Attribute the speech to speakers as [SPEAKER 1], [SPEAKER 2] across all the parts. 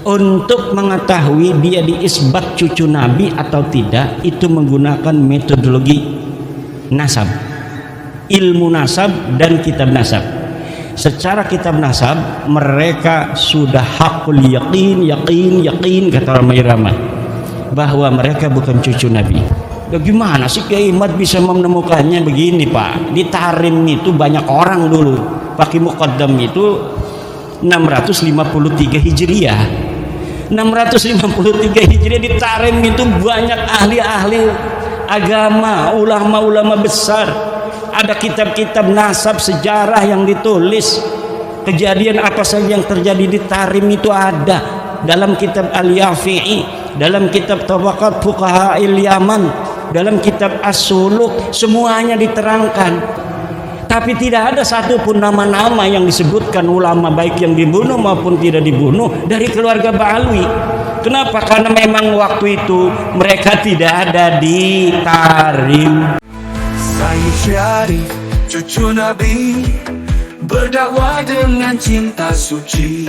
[SPEAKER 1] Untuk mengetahui dia diisbat cucu Nabi atau tidak, itu menggunakan metodologi nasab, ilmu nasab dan kitab nasab. Secara kitab nasab mereka sudah hakul yakin kata Rama Irama bahwa mereka bukan cucu Nabi. Bagaimana sih Kiai Imad bisa menemukannya? Begini Pak, di Tarim itu banyak orang dulu pakai muqaddam itu 653 Hijriah. 653 Hijriah di Tarim itu banyak ahli-ahli agama, ulama-ulama besar. Ada kitab-kitab nasab sejarah yang ditulis. Kejadian apa saja yang terjadi di Tarim itu ada dalam kitab Al-Yafi'i, dalam kitab Tabaqat Fuqaha Yaman, dalam kitab As-Suluk, semuanya diterangkan. Tapi tidak ada satupun nama-nama yang disebutkan ulama baik yang dibunuh maupun tidak dibunuh dari keluarga Ba'alwi. Kenapa? Karena memang waktu itu mereka tidak ada di Tarim.
[SPEAKER 2] Saya Syarif, cucu Nabi, berdakwah dengan cinta suci.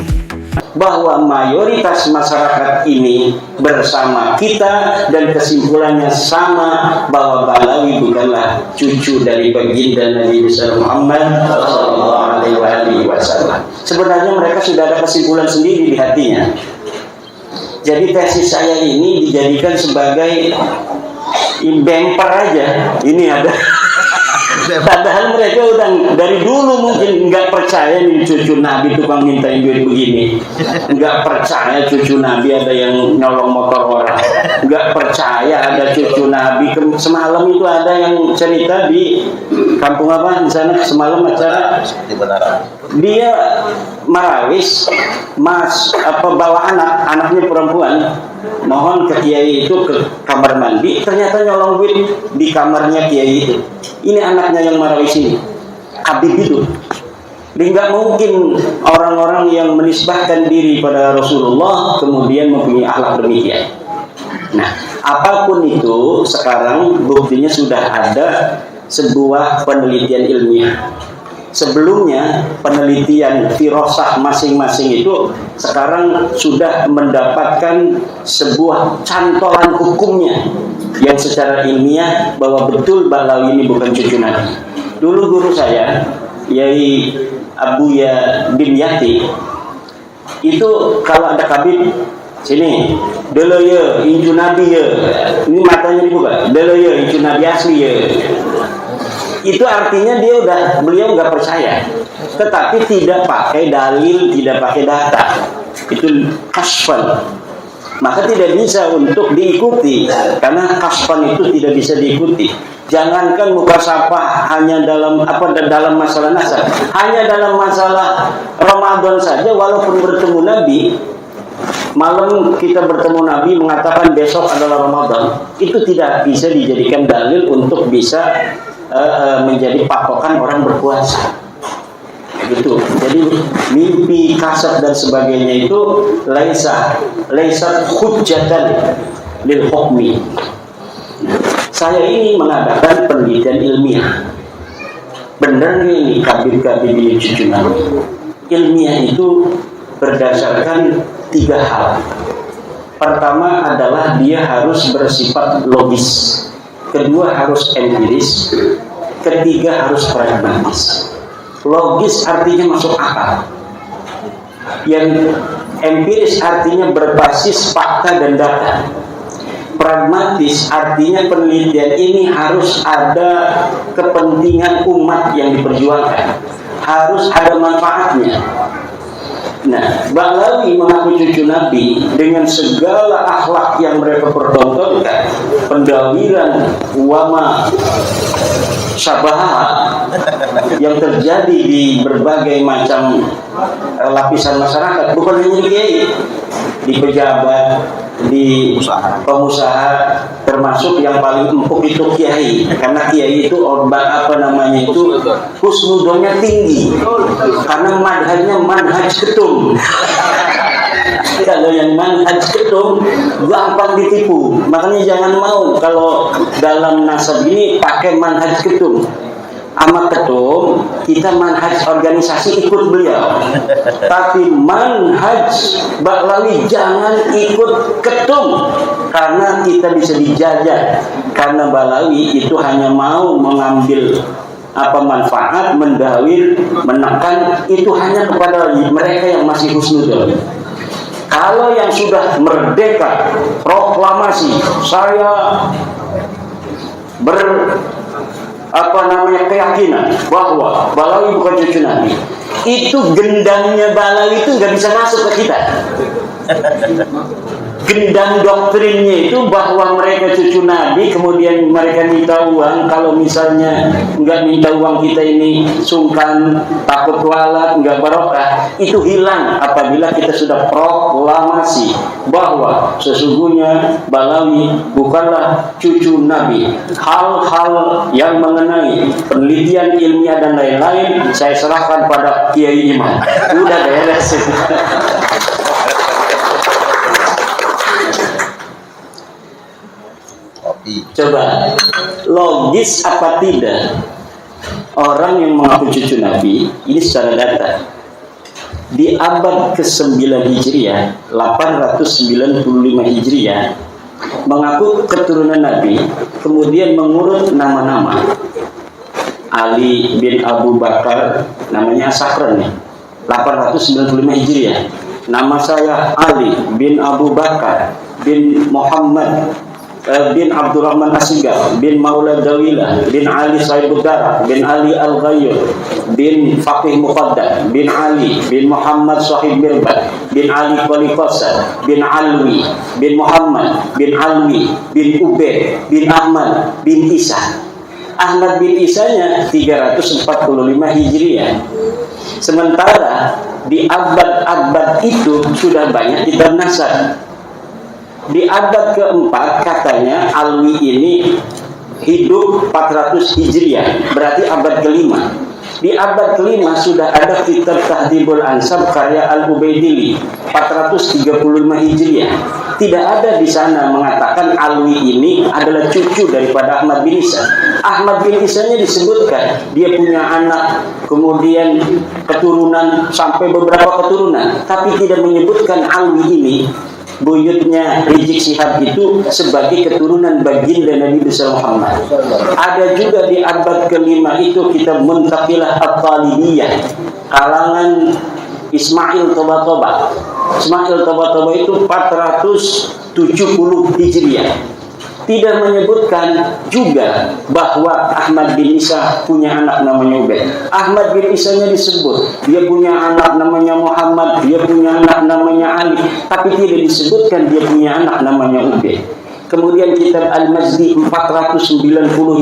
[SPEAKER 1] Bahwa mayoritas masyarakat ini bersama kita dan kesimpulannya sama bahwa Ba'alawi bukanlah cucu dari baginda Nabi besar Muhammad sallallahu alaihi wasallam. Sebenarnya mereka sudah ada kesimpulan sendiri di hatinya. Jadi tesis saya ini dijadikan sebagai bemper aja. Ini ada. Padahal mereka udah dari dulu mungkin nggak percaya nih cucu Nabi tukang mintain duit begini, nggak percaya cucu Nabi ada yang nyolong motor orang, nggak percaya ada cucu Nabi. Semalam itu ada yang cerita di kampung apa di sana semalam acara dia marawis bawa anaknya perempuan mohon ke kiai itu ke kamar mandi, ternyata nyolong duit di kamarnya kiai itu. Ini anaknya yang marawis ini, Habib itu. Jadi nggak mungkin orang-orang yang menisbahkan diri pada Rasulullah kemudian mempunyai akhlak demikian. Nah, apapun itu sekarang buktinya sudah ada sebuah penelitian ilmiah. Sebelumnya penelitian firasah masing-masing itu sekarang sudah mendapatkan sebuah cantolan hukumnya yang secara ilmiah bahwa betul Ba'alawi ini bukan cucu Nabi. Dulu guru saya Yai Abuya bin Yati itu kalau ada kabit sini delo ya incu Nabi ya, ini matanya dibuka delo ya incu Nabi asli ya. Itu artinya beliau nggak percaya, tetapi tidak pakai dalil, tidak pakai data, itu kasfan, maka tidak bisa untuk diikuti karena kasfan itu tidak bisa diikuti. Jangankan mukasafah hanya dalam masalah nasab, hanya dalam masalah Ramadan saja, walaupun bertemu Nabi malam kita bertemu Nabi mengatakan besok adalah Ramadan, itu tidak bisa dijadikan dalil untuk bisa menjadi patokan orang berpuasa. Gitu. Jadi mimpi, kasat dan sebagainya itu laisa hujjatan lil hukmi. Saya ini mengadakan penelitian ilmiah. Benar ini kabir-kabir ini cucu Nabi. Ilmiah itu berdasarkan 3 hal. Pertama adalah dia harus bersifat logis. Kedua harus empiris, ketiga harus pragmatis. Logis artinya masuk akal. Yang empiris artinya berbasis fakta dan data. Pragmatis artinya penelitian ini harus ada kepentingan umat yang diperjuangkan, harus ada manfaatnya. Nah, Ba'alawi mengaku cucu Nabi dengan segala akhlak yang mereka pertontonkan, pendawiran wama syabahat yang terjadi di berbagai macam lapisan masyarakat, bukan hanya di kiai, di pejabat, di pengusaha, termasuk yang paling empuk itu kiai, karena kiai itu husnudzonnya tinggi, karena madhabnya manhaj ketum. Kalau yang manhaj ketum gampang ditipu, makanya jangan mau kalau dalam nasab ini pakai manhaj ketum. sama ketum, kita manhaj organisasi ikut beliau. Tapi manhaj Baklawi jangan ikut ketum, karena kita bisa dijajah. Karena Baklawi itu hanya mau mengambil manfaat, mendawil, menekan, itu hanya kepada mereka yang masih husnuzon. Kalau yang sudah merdeka, proklamasi, saya keyakinan bahwa Baklawi bukan cucu Nabi, itu gendangnya Baklawi itu nggak bisa masuk ke kita. Gendang doktrinnya itu bahwa mereka cucu Nabi, kemudian mereka minta uang. Kalau misalnya nggak minta uang, kita ini sungkan, takut kualat, nggak barokah. Itu hilang apabila kita sudah proklamasi bahwa sesungguhnya Baklawi bukanlah cucu Nabi. Hal-hal yang mengenai penelitian ilmiah dan lain-lain saya serahkan pada Kiai Iman. Udah beres. Coba, logis apa tidak orang yang mengaku cucu Nabi ini secara data di abad ke-9 Hijriah, 895 Hijriah, mengaku keturunan Nabi, kemudian mengurut nama-nama. Ali bin Abu Bakar, namanya Sakran nih, 895 Hijriah. Nama saya Ali bin Abu Bakar bin Muhammad bin Abdurrahman Asigar bin Maula Dawilah bin Ali Saibudara bin Ali Al-Ghayyur bin Faqih Muqaddam bin Ali bin Muhammad Sahib Mirbat bin Ali Qalifasa bin Alwi bin Muhammad bin Alwi bin Ubaid bin Ahmad bin Isa. Ahmad bin Isanya 345 Hijriah. Sementara di abad-abad itu sudah banyak kitab nasab. Di abad keempat katanya Alwi ini hidup 400 Hijriah, berarti abad kelima. Di abad kelima sudah ada kitab Tahdhibul Ansab karya Al-Ubaidili 435 Hijriah. Tidak ada di sana mengatakan Alwi ini adalah cucu daripada Ahmad bin Isa. Ahmad bin Isanya disebutkan dia punya anak, kemudian keturunan sampai beberapa keturunan, tapi tidak menyebutkan Alwi ini, buyutnya Rizik Syihab itu, sebagai keturunan baginda Nabi besar Muhammad. Ada juga di abad kelima itu kitab Muntaqilah At-Talibiyah kalangan Ismail Toba-Toba. Ismail Toba-Toba itu 470 Hijriah. Tidak menyebutkan juga bahwa Ahmad bin Isa punya anak namanya Ubaid. Ahmad bin Isanya disebut, dia punya anak namanya Muhammad, dia punya anak namanya Ali, tapi tidak disebutkan dia punya anak namanya Ubaid. Kemudian kitab Al-Mazdi 490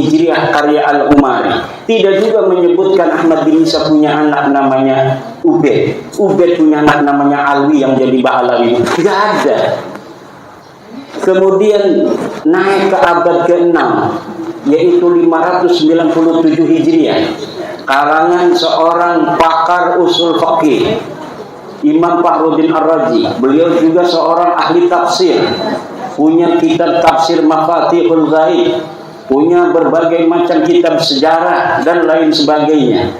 [SPEAKER 1] Hijriah karya Al-Umari tidak juga menyebutkan Ahmad bin Isa punya anak namanya Ubaid. Ubaid punya anak namanya Alwi yang jadi Ba'alawi. Tidak ada. Kemudian naik ke abad ke-6, yaitu 597 Hijriah, karangan seorang pakar usul fikih, Imam Fakhruddin Ar-Razi. Beliau juga seorang ahli tafsir, punya kitab tafsir Mafatihul Ghaib, punya berbagai macam kitab sejarah dan lain sebagainya.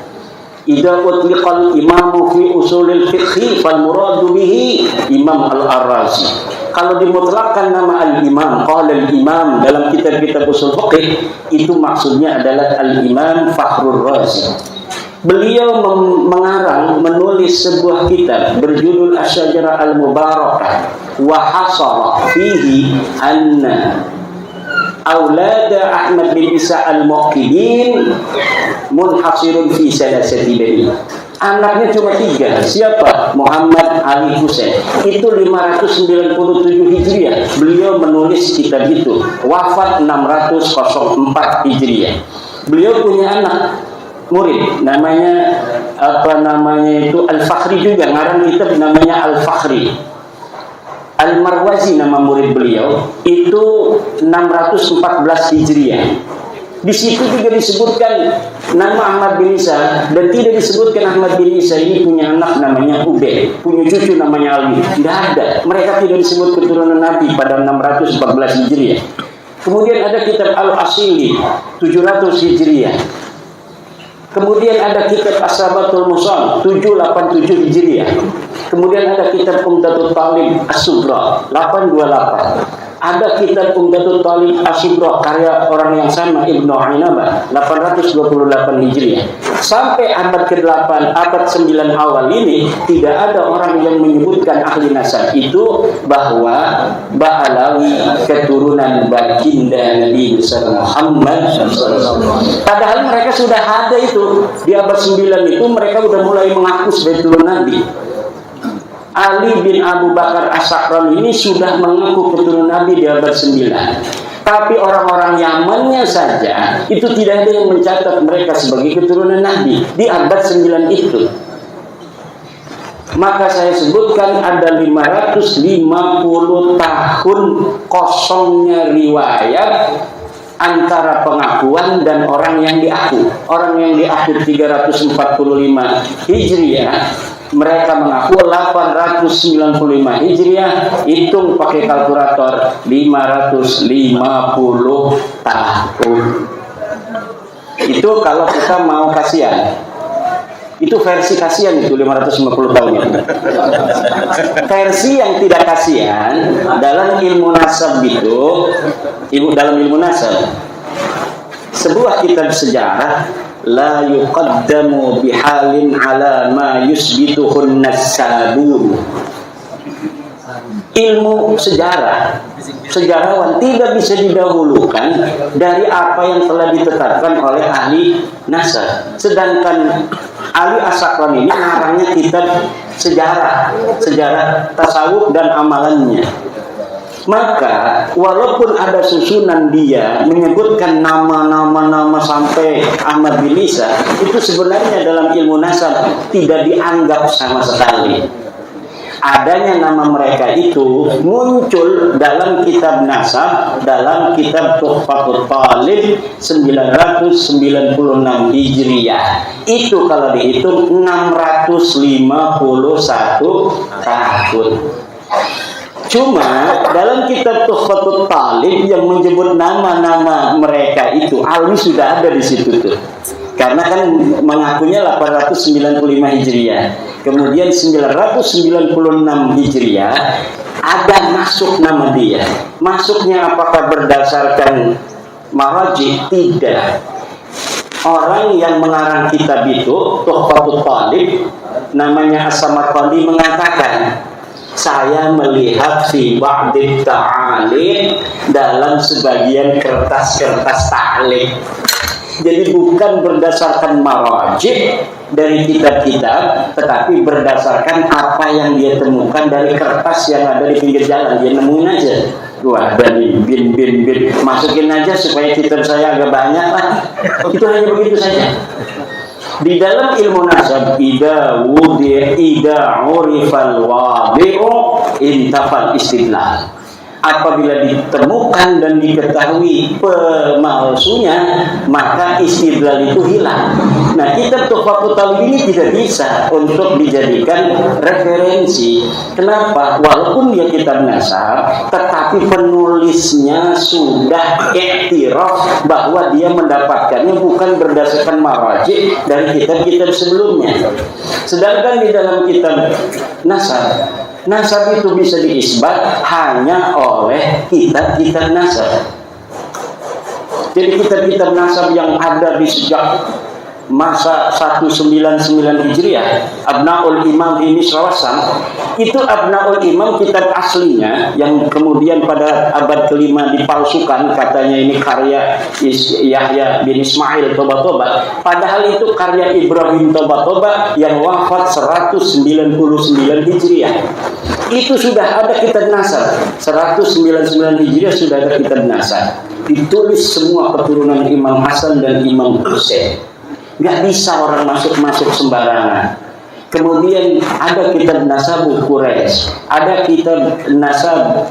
[SPEAKER 1] Idza utliqal imamu fi usulil fiqhi fal muradu bihi Imam Al-Ar-Razi. Kalau dimutlakkan nama al-imam, qala al-imam dalam kitab-kitab usul fiqh, itu maksudnya adalah al-imam Fakhrur Razi. Beliau menulis sebuah kitab berjudul Asy-Syajarah Al-Mubarakah wa hasara fihi anna aulada Ahmad bin Isa al-Muqidin munhasirun fi salasati bani. Anaknya cuma 3. Siapa? Muhammad, Ali, Husain. Itu 597 Hijriah. Beliau menulis kitab itu. Wafat 604 Hijriah. Beliau punya anak murid, namanya itu Al-Fakhri juga, ngarang kitab namanya Al-Fakhri. Al-Marwazi nama murid beliau, itu 614 Hijriah. Di situ juga disebutkan nama Ahmad bin Isa, dan tidak disebutkan Ahmad bin Isa ini punya anak namanya Ubaid, punya cucu namanya Ali. Tidak ada. Mereka tidak disebut keturunan Nabi pada 614 Hijriah. Kemudian ada kitab Al-Asili 700 Hijriah. Kemudian ada kitab As-Sabatul Musal 787 Hijriah. Kemudian ada kitab Umdatul Talib As-Sughra 828. Ada kitab Umdatul Talib As-Sughra karya orang yang sama Ibnu Ainabah 828 Hijriah. Sampai abad ke-8, abad 9 awal ini tidak ada orang yang menyebutkan ahli nasab itu bahwa Ba'alawi keturunan baginda Nabi besar Muhammad SAW. Padahal mereka sudah ada itu di abad 9 itu, mereka sudah mulai mengaku sebagai turun Nabi. Ali bin Abu Bakar As-Sakrani ini sudah mengaku keturunan Nabi di abad 9. Tapi orang-orang Yamannya saja itu tidak ada yang mencatat mereka sebagai keturunan Nabi di abad 9 itu. Maka saya sebutkan ada 550 tahun kosongnya riwayat antara pengakuan dan orang yang diaku. Orang yang diaku 345 Hijriah, mereka mengaku 895 Hijriah, hitung pakai kalkulator 550 tahun. Itu kalau kita mau kasihan. Itu versi kasihan itu 550 tahun itu. Versi yang tidak kasihan dalam ilmu nasab itu, dalam ilmu nasab, sebuah kitab sejarah la yuqaddamu bihalin ala ma yusbituhun nasabun. Ilmu sejarah, sejarawan tidak bisa didahulukan dari apa yang telah ditetapkan oleh ahli nasab. Sedangkan Ali As-Sakrani ini ngarangnya kitab sejarah tasawuf dan amalannya. Maka walaupun ada susunan dia menyebutkan nama sampai Ahmad bin Isa, itu sebenarnya dalam ilmu nasab tidak dianggap sama sekali. Adanya nama mereka itu muncul dalam kitab nasab, dalam kitab Tuhfatul Talib 996 Hijriah. Itu kalau dihitung 651 tahun. Cuma dalam kitab Tuhfatul Talib yang menyebut nama-nama mereka itu, Alwi sudah ada di situ tuh. Karena kan mengakunya 895 Hijriah. Kemudian 996 Hijriah ada masuk nama dia. Masuknya apakah berdasarkan maraji? Tidak. Orang yang mengarang kitab itu, Tuhfatul Talib, namanya As-Samarqandi, mengatakan, saya melihat fi ba'dit ta'alik dalam sebagian kertas-kertas ta'alik. Jadi bukan berdasarkan marajih dari kitab-kitab, tetapi berdasarkan apa yang dia temukan dari kertas yang ada di pinggir jalan. Dia nemuin aja. Wah, dari bin masukin aja supaya kitab saya agak banyak lah. Itu hanya begitu saja. Di dalam ilmu nasab, ida urifal wadi'u intafal istidlal. Apabila ditemukan dan diketahui pemalsunya, maka istidlal itu hilang. Nah, kitab Tuhfatul Talib ini tidak bisa untuk dijadikan referensi. Kenapa? Walaupun dia kitab nasab, tetapi penulisnya sudah iktiraf bahwa dia mendapatkannya bukan berdasarkan marajih dari kitab-kitab sebelumnya. Sedangkan di dalam kitab nasab itu bisa diisbat hanya oleh kitab-kitab nasab. Jadi kitab-kitab nasab yang ada di sejak masa 199 Hijriah, Abnaul Imam di Misrawasan, itu Abnaul Imam kitab aslinya yang kemudian pada abad ke-5 dipalsukan, katanya ini karya Yahya bin Ismail Toba-Toba, padahal itu karya Ibrahim Toba-Toba yang wafat 199 Hijriah. Itu sudah ada kitab nasab, 199 Hijriah sudah ada kitab nasab, ditulis semua keturunan Imam Hasan dan Imam Husain. Nggak bisa orang masuk sembarangan. Kemudian ada kitab nasab Quraisy, ada kitab nasab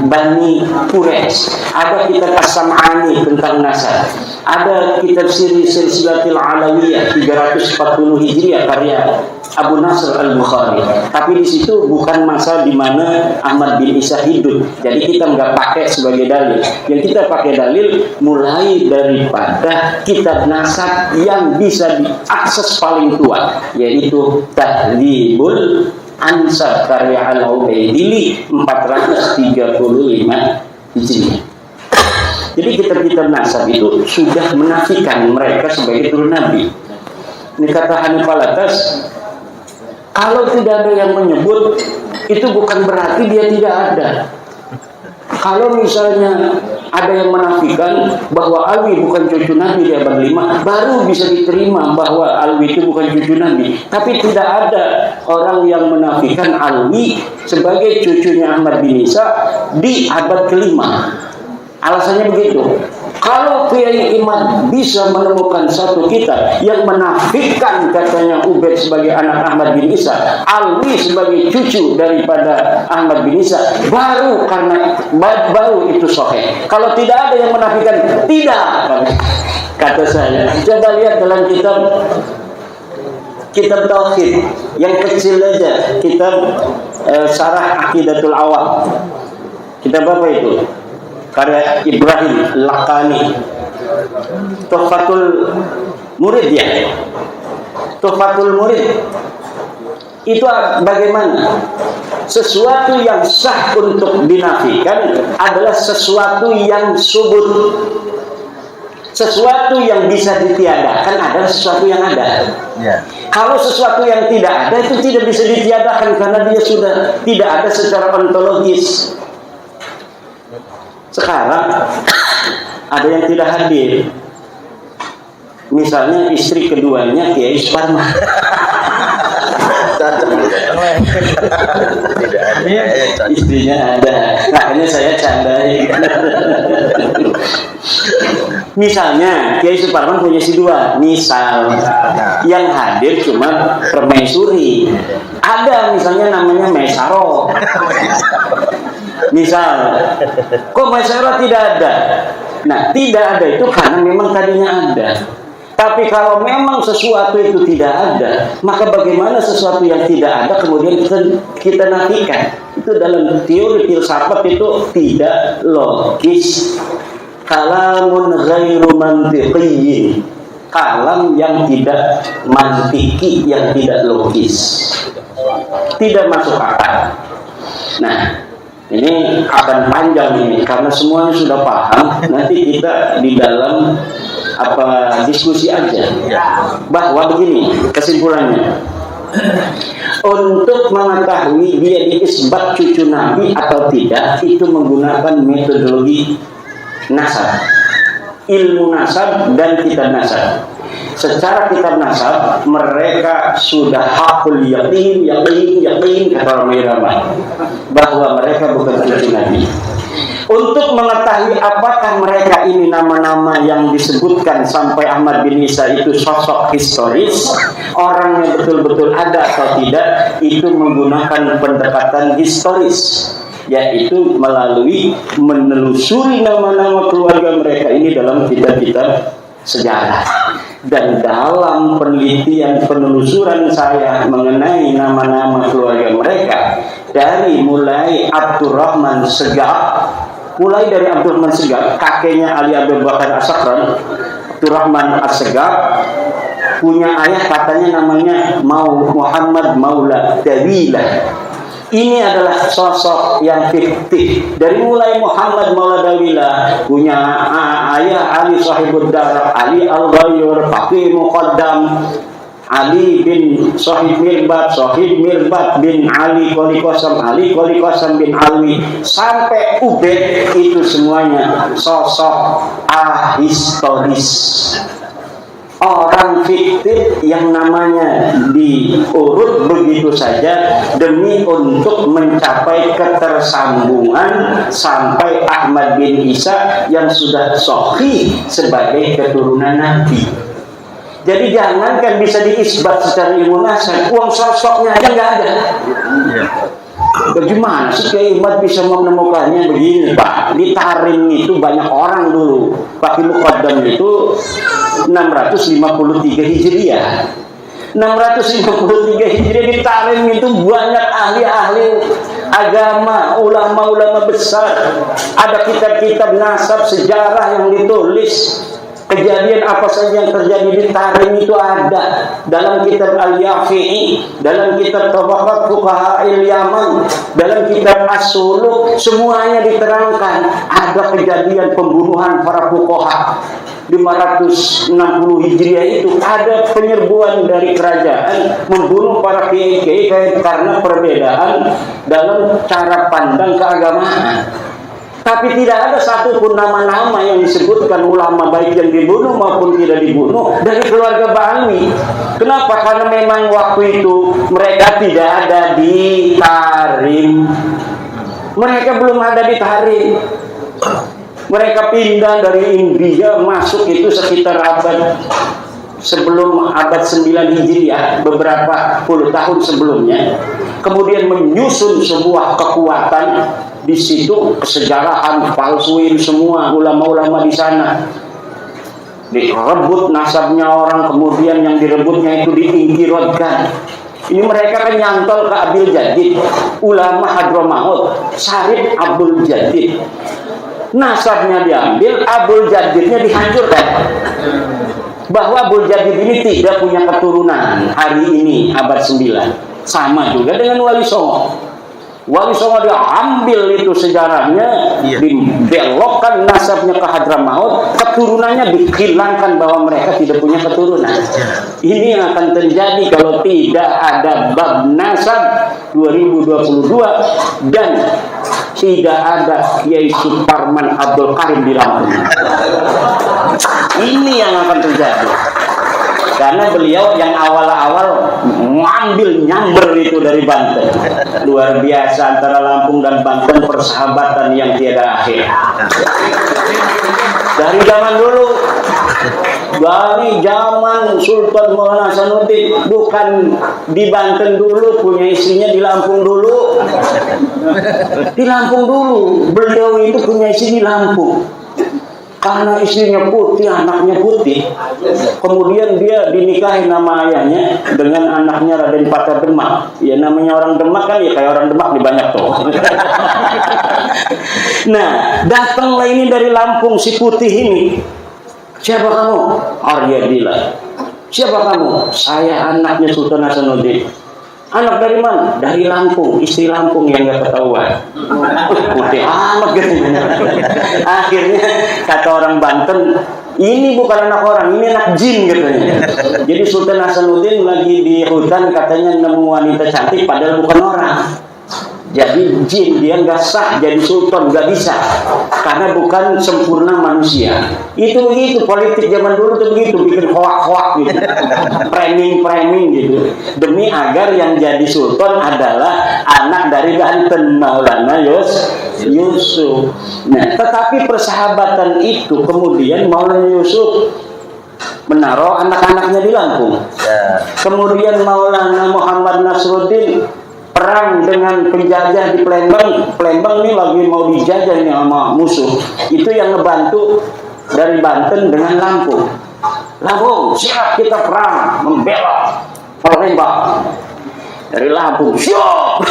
[SPEAKER 1] Bani Quraisy, ada kitab As-Sam'ani tentang nasab, ada kitab Silsilatul Alawiyah 340 Hijriah karya Abu Nasr al-Bukhari. Tapi di situ bukan masa di mana Ahmad bin Isa hidup. Jadi kita nggak pakai sebagai dalil. Yang kita pakai dalil mulai daripada kitab nasab yang bisa diakses paling tua, yaitu Tahdhibul Ansab karya Al-Ubaidili 435 Hijriah. Jadi kitab-kitab nasab itu sudah menafikan mereka sebagai turun Nabi. Ini kata Hanif Alatas, kalau tidak ada yang menyebut, itu bukan berarti dia tidak ada. Kalau misalnya ada yang menafikan bahwa Alwi bukan cucu Nabi di abad 5, baru bisa diterima bahwa Alwi itu bukan cucu Nabi. Tapi tidak ada orang yang menafikan Alwi sebagai cucunya Ahmad bin Isa di abad ke-5. Alasannya begitu. Kalau Kiai Imad bisa menemukan satu kitab yang menafikan katanya Ubaid sebagai anak Ahmad bin Isa, Alwi sebagai cucu daripada Ahmad bin Isa, baru itu sahih. Kalau tidak ada yang menafikan, tidak, kata saya. Coba lihat dalam kitab tauhid yang kecil aja, kitab Syarah Aqidatul Awam. Kitab apa itu? Karya Ibrahim Lakani, Tuhfatul Murid ya. Tuhfatul Murid itu bagaimana? Sesuatu yang sah untuk dinafikan adalah sesuatu yang subut. Sesuatu yang bisa ditiadakan adalah sesuatu yang ada. Kalau sesuatu yang tidak ada itu tidak bisa ditiadakan karena dia sudah tidak ada secara ontologis. Sekarang ada yang tidak hadir, misalnya istri keduanya Kiai Suparman. Istrinya ada, makanya saya candai. Misalnya Kiai Suparman punya si dua, misal yang hadir cuma permaisuri. Ada misalnya namanya Maisaro. Misal, kok Maisaro tidak ada? Nah, tidak ada itu karena memang tadinya ada. Tapi kalau memang sesuatu itu tidak ada, maka bagaimana sesuatu yang tidak ada kemudian kita nafikan? Itu dalam teori filsafat itu tidak logis. Kalamun ghairu mantiqiyyin. Kalam yang tidak mantiki, yang tidak logis. Tidak masuk akal. Nah, ini akan panjang ini karena semuanya sudah paham. Nanti kita di dalam diskusi aja. Bahwa begini kesimpulannya. Untuk mengetahui dia diisbat cucu Nabi atau tidak, itu menggunakan metodologi nasab, ilmu nasab dan kitab nasab. Secara kitab nasab mereka sudah hakul yakin kata orang Irama bahwa mereka bukan cucu Nabi. Untuk mengetahui apakah mereka ini nama-nama yang disebutkan sampai Ahmad bin Isa itu sosok historis, orangnya betul-betul ada atau tidak, itu menggunakan pendekatan historis, yaitu melalui menelusuri nama-nama keluarga mereka ini dalam kitab-kitab sejarah. Dan dalam penelitian penelusuran saya mengenai nama-nama keluarga mereka, dari mulai Abdurrahman Segaf, kakeknya Ali Abdul Bakar As-Sakran, Abdurrahman As-Segaf punya ayah katanya namanya Muhammad Maula Dawilah. Ini adalah sosok yang fiktif. Dari mulai Muhammad Maula Dawilah punya ayah Ali Sahibud Dar, Ali Al-Ghayyur, Faqih Muqaddam, Ali bin Sahib Mirbat bin Ali Qoli Qasam bin Alwi, sampai Ubaid, itu semuanya sosok ahistoris. Orang fiktif yang namanya diurut begitu saja demi untuk mencapai ketersambungan sampai Ahmad bin Isa yang sudah sahih sebagai keturunan Nabi. Jadi jangankan bisa diisbat secara ilmu nasab, uang sosoknya aja nggak ada. Bagaimana sih Kiai Imad bisa menemukannya begini, Pak? Di Tarim itu banyak orang dulu. Faqih Muqaddam itu 653 Hijriah. 653 Hijriah di Tarim itu banyak ahli-ahli agama, ulama-ulama besar. Ada kitab-kitab nasab sejarah yang ditulis. Kejadian apa saja yang terjadi di Tarim itu ada dalam kitab Al-Yafi'i, dalam kitab Tabaqat Fuqaha Yaman, dalam kitab As-Suluk, semuanya diterangkan. Ada kejadian pembunuhan para fuqaha 560 Hijriah itu, ada penyerbuan dari kerajaan membunuh para kiai-kiai karena perbedaan dalam cara pandang keagamaan. Tapi tidak ada satupun nama-nama yang disebutkan ulama baik yang dibunuh maupun tidak dibunuh dari keluarga Ba'alwi. Kenapa? Karena memang waktu itu mereka tidak ada di Tarim. Mereka belum ada di Tarim. Mereka pindah dari India masuk itu sekitar sebelum abad 9 Hijriah, beberapa puluh tahun sebelumnya. Kemudian menyusun sebuah kekuatan di situ, kesejarahan, palsuin semua ulama-ulama di sana. Direbut nasabnya orang, kemudian yang direbutnya itu diingkirotkan. Ini mereka kan nyantol ke Abil Jadid, ulama Hadramaut, Syarif Abdul Jadid. Nasabnya diambil, Abdul Jadidnya dihancurkan. Bahwa Abdul Jadid ini tidak punya keturunan hari ini abad 9. Sama juga dengan Wali Songo. Wali Songo dia ambil itu sejarahnya, dibelokkan nasabnya ke Hadramaut, keturunannya dihilangkan bahwa mereka tidak punya keturunan. Ini yang akan terjadi kalau tidak ada bab nasab 2022 dan tidak ada Kiai Suparman Abdul Karim di Lampung. Ini yang akan terjadi. Karena beliau yang awal-awal mengambil nyamber itu dari Banten. Luar biasa, antara Lampung dan Banten persahabatan yang tiada akhir. Dari zaman dulu, dari zaman Sultan Maulana Hasanuddin, bukan di Banten dulu, punya istrinya di Lampung dulu. Di Lampung dulu, beliau itu punya istri di Lampung. Karena istrinya putih, anaknya putih. Kemudian dia dinikahi nama ayahnya dengan anaknya Raden Patah Demak. Ya namanya orang Demak kan ya kayak orang Demak di banyak tuh. Nah, datanglah ini dari Lampung si putih ini. Siapa kamu? Arya Dila. Siapa kamu? Saya anaknya Sultan Hasanuddin. Anak dari mana? Dari Lampung, istri Lampung yang gak ketahuan. Putih amat gitu. Akhirnya kata orang Banten, ini bukan anak orang, ini anak jin katanya. Jadi Sultan Hasanuddin lagi di hutan katanya nemu wanita cantik padahal bukan orang. Jadi jin, dia nggak sah jadi sultan, nggak bisa karena bukan sempurna manusia. Itu begitu politik zaman dulu tuh begitu, bikin hoak-hoak gitu, framing gitu, demi agar yang jadi sultan adalah anak dari Banten, Maulana Yusuf. Nah, tetapi persahabatan itu kemudian Maulana Yusuf menaruh anak-anaknya di Lampung. Kemudian Maulana Muhammad Nasruddin perang dengan penjajah di Palembang. Palembang ini lagi mau dijajah nih sama musuh. Itu yang ngebantu dari Banten dengan Lampung. Lampung, siap kita perang membela Palembang. Dari Lampung, siap.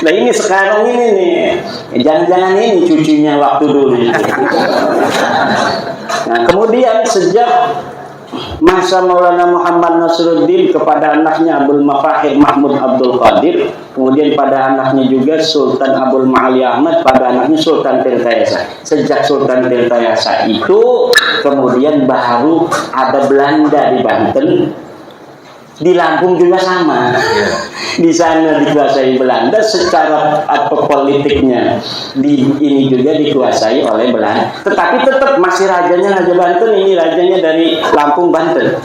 [SPEAKER 1] Nah ini sekarang ini nih, jangan-jangan ini cucunya waktu dulu. Nah kemudian sejak masa Maulana Muhammad Nasruddin kepada anaknya Abdul Mafahid Mahmud Abdul Qadir, kemudian pada anaknya juga Sultan Abdul Ma'ali Ahmad, pada anaknya Sultan Tirtayasa. Sejak Sultan Tirtayasa itu kemudian baru ada Belanda di Banten. Di Lampung juga sama. Di sana dikuasai Belanda, secara politiknya ini juga dikuasai oleh Belanda. Tetapi tetap masih rajanya Raja Banten, ini rajanya dari Lampung Banten.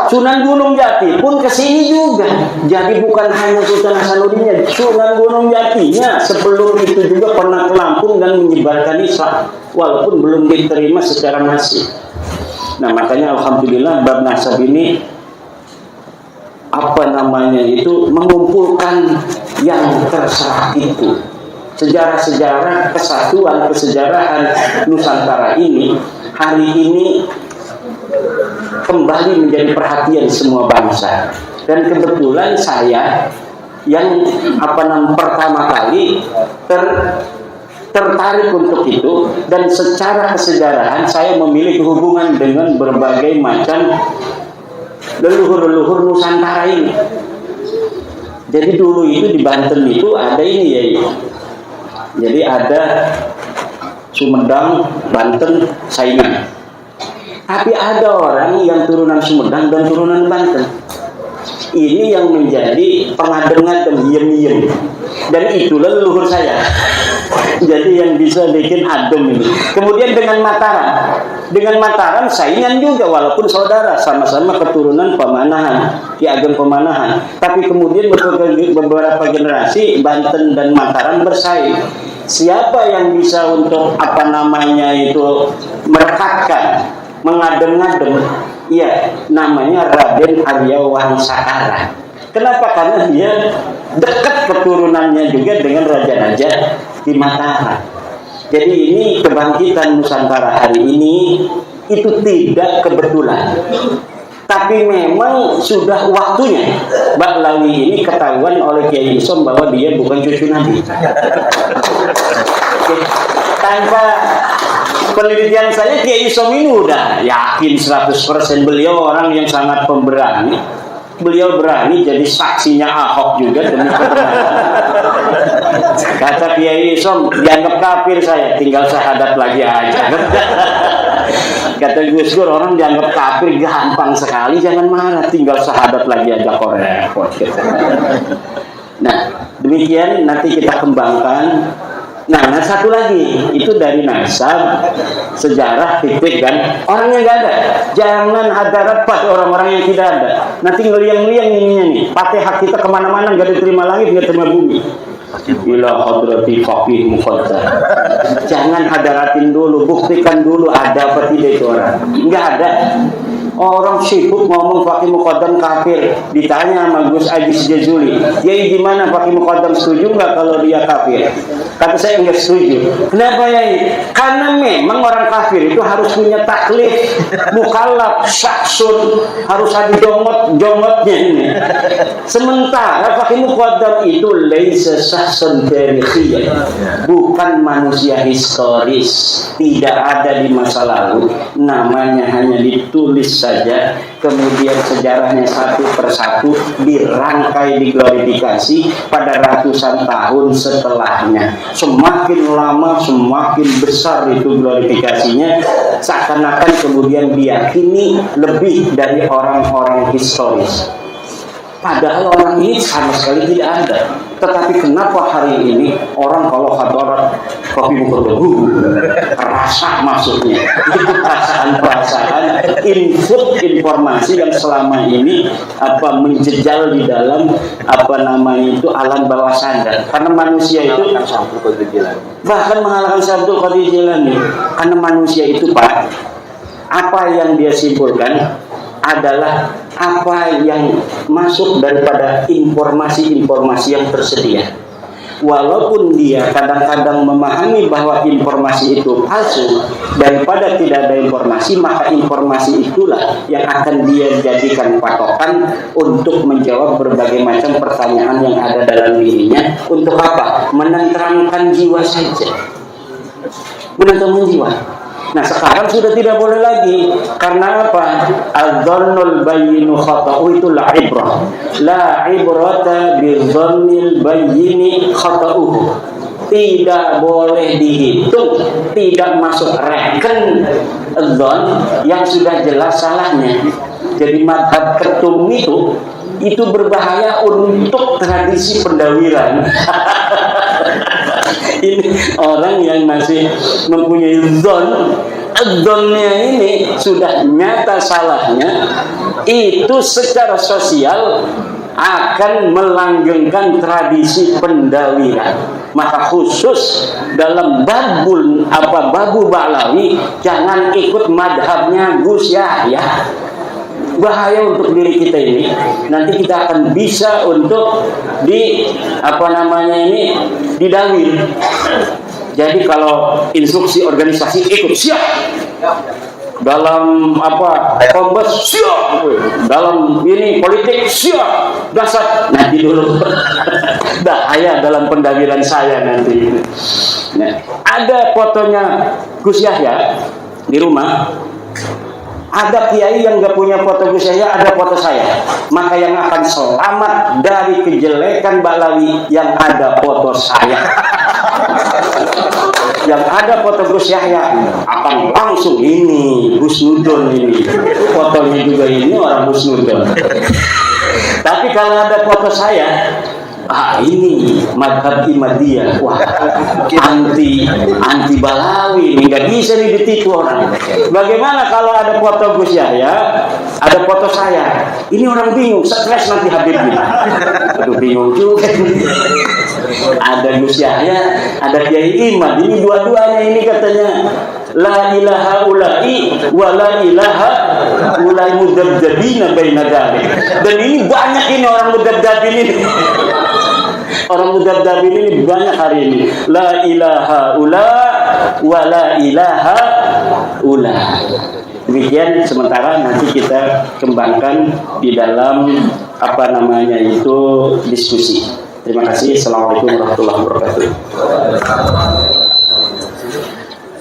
[SPEAKER 1] Sunan Gunung Jati pun kesini juga. Jadi bukan hanya Sultan Hasanuddinnya, Sunan Gunung Jatinya sebelum itu juga pernah ke Lampung dan menyebarkan Islam, walaupun belum diterima secara masif. Nah makanya alhamdulillah bab nasab ini mengumpulkan yang terserah itu. Sejarah-sejarah kesatuan kesejarahan Nusantara ini hari ini kembali menjadi perhatian semua bangsa. Dan kebetulan saya yang pertama kali tertarik untuk itu, dan secara kesejarahan saya memiliki hubungan dengan berbagai macam leluhur-leluhur Nusantara ini. Jadi dulu itu di Banten itu ada ini ya. Jadi ada Sumedang, Banten, saingan. Tapi ada orang yang turunan Sumedang dan turunan Banten. Ini yang menjadi pengadem-ngadem, diem-diem. Dan itulah leluhur saya. Jadi yang bisa bikin adem ini. Kemudian dengan Mataram saingan juga, walaupun saudara, sama-sama keturunan Pemanahan, Ki Ageng Pemanahan. Tapi kemudian beberapa generasi Banten dan Mataram bersaing. Siapa yang bisa untuk merekatkan, mengadem-ngadem? Iya, namanya Raden Arya Wangsakara. Kenapa? Karena dia dekat keturunannya juga dengan raja-raja di Mataram. Jadi ini kebangkitan Nusantara hari ini itu tidak kebetulan. Tapi memang sudah waktunya Bahlawi ini ketahuan oleh Kiai Isom bahwa dia bukan cucu Nabi. Tanpa penelitian saya, Kiai Isom ini udah yakin 100%. Beliau orang yang sangat pemberani. Beliau berani jadi saksinya Ahok juga demi kebenaran. Kata Kiai Isom, dianggap kafir saya, tinggal syahadat lagi aja. Kata Gus Dur, orang dianggap kafir gampang sekali, jangan marah, tinggal syahadat lagi aja kok repot. Nah, demikian nanti kita kembangkan. Nah, satu lagi itu dari nasab, sejarah, fikih kan. Orangnya nggak ada. Jangan ada rapat orang-orang yang tidak ada. Nanti ngeliang-ngeliang ininya nih. Fatihah kita kemana-mana nggak diterima langit, nggak terima bumi. Ila hadrati faqih muqaddar. Jangan hadaratin dulu, buktikan dulu ada apa tidak itu orang. Nggak ada. Orang sibuk ngomong Faqih Muqaddam kafir. Ditanya sama Gus Ajis Jazuli, Yai gimana Faqih Muqaddam, setuju nggak kalau dia kafir? Kata saya nggak setuju. Kenapa Yai? Karena memang orang kafir itu harus punya taklif, mukallaf, syaksun, harus ada jongotnya ini. Sementara Faqih Muqaddam itu laisa syaksun tarikhiyyan, bukan manusia historis, tidak ada di masa lalu, namanya hanya ditulis saja, kemudian sejarahnya satu persatu dirangkai, diglorifikasi pada ratusan tahun setelahnya. Semakin lama semakin besar itu glorifikasinya, seakan-akan kemudian diyakini lebih dari orang-orang historis. Padahal orang ini sama sekali tidak ada. Tetapi kenapa hari ini orang kalau hadarat Faqih Muqaddam rasa masuknya? Itu perasaan-perasaan, input informasi yang selama ini menjejal di dalam alam bawah sadar. Karena manusia itu bahkan mengalahkan Syabdul Qadir Jilani. Karena manusia itu Pak, apa yang dia simpulkan adalah apa yang masuk daripada informasi-informasi yang tersedia. Walaupun dia kadang-kadang memahami bahwa informasi itu palsu, daripada tidak ada informasi, maka informasi itulah yang akan dia jadikan patokan untuk menjawab berbagai macam pertanyaan yang ada dalam dirinya. Untuk apa? Menenteramkan jiwa saja. Menenteramkan jiwa. Nah sekarang sudah tidak boleh lagi. Karena apa? Adzannul bayyinu khata'u itu la ibrah. La ibrata bidzannil bayyini khata'uhu. Tidak boleh dihitung, tidak masuk reken dzan yang sudah jelas salahnya. Jadi madhab ketum itu berbahaya untuk tradisi pendawiran. Ini orang yang masih mempunyai dzonnya ini sudah nyata salahnya, itu secara sosial akan melanggengkan tradisi pendawiran. Maka khusus dalam babu Bahlawi jangan ikut madhabnya Gus Yahya. Bahaya untuk diri kita ini. Nanti kita akan bisa untuk didawil. Jadi kalau instruksi organisasi ikut siap. dalam kombes siap, dalam ini politik siap, dasar nanti dulu. Bahaya dalam pendawiran saya nanti. Nah, ada fotonya Gus Yahya di rumah. Ada kiai yang gak punya foto Gus Yahya, ada foto saya. Maka yang akan selamat dari kejelekan Ba'lawi yang ada foto saya. Yang ada foto Gus Yahya akan langsung ini Gus Nudon ini. Fotonya juga ini orang Gus Nudon. Tapi kalau ada foto saya, ini madhab Imadiyah, wah anti Balawi, nggak bisa nih ditipu orang. Bagaimana kalau ada foto Gus Yahya, ada foto saya, ini orang bingung, stres nanti Habib ini. Aduh bingung juga. Ada Gus Yahya, ada Kiai Imad, ini dua-duanya ini katanya la ilaha ulai wa la ilaha ulai mudzabdzabina baina dzalik. Dan ini banyak ini orang mudzabdzabin ini. Orang mudzabdzabin ini banyak hari ini. La ilaha ula wa la ilaha ula. Demikian sementara nanti kita kembangkan di dalam diskusi. Terima kasih. Assalamualaikum warahmatullahi wabarakatuh.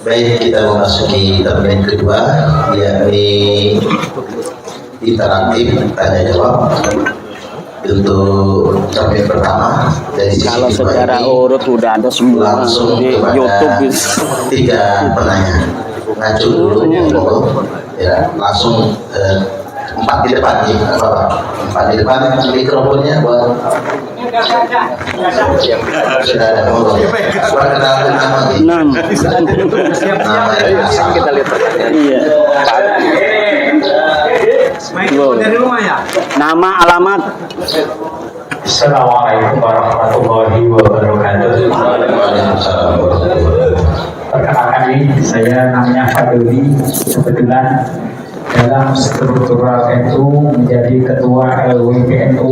[SPEAKER 3] Baik, kita memasuki termin kedua, yakni interaktif tanya jawab. Untuk termin pertama dari sisi
[SPEAKER 1] kalau secara urut udah ada semua
[SPEAKER 3] langsung
[SPEAKER 1] di YouTube.
[SPEAKER 3] 3 penanya. Ngacu dulu ya, langsung 4 di depan nih, Bapak. 4 di depan, mikrofonnya buat sudah ada ngomong. Perkenalkan nama nih. Nama yang
[SPEAKER 1] Kita lihat. Iya.
[SPEAKER 4] Dari rumah ya.
[SPEAKER 1] Nama, alamat.
[SPEAKER 4] Assalamualaikum warahmatullahi wabarakatuh.
[SPEAKER 3] Waalaikumsalam.
[SPEAKER 4] Perkenalkan ini saya namanya Fadli. Kebetulan dalam struktural NU menjadi ketua LWPNU,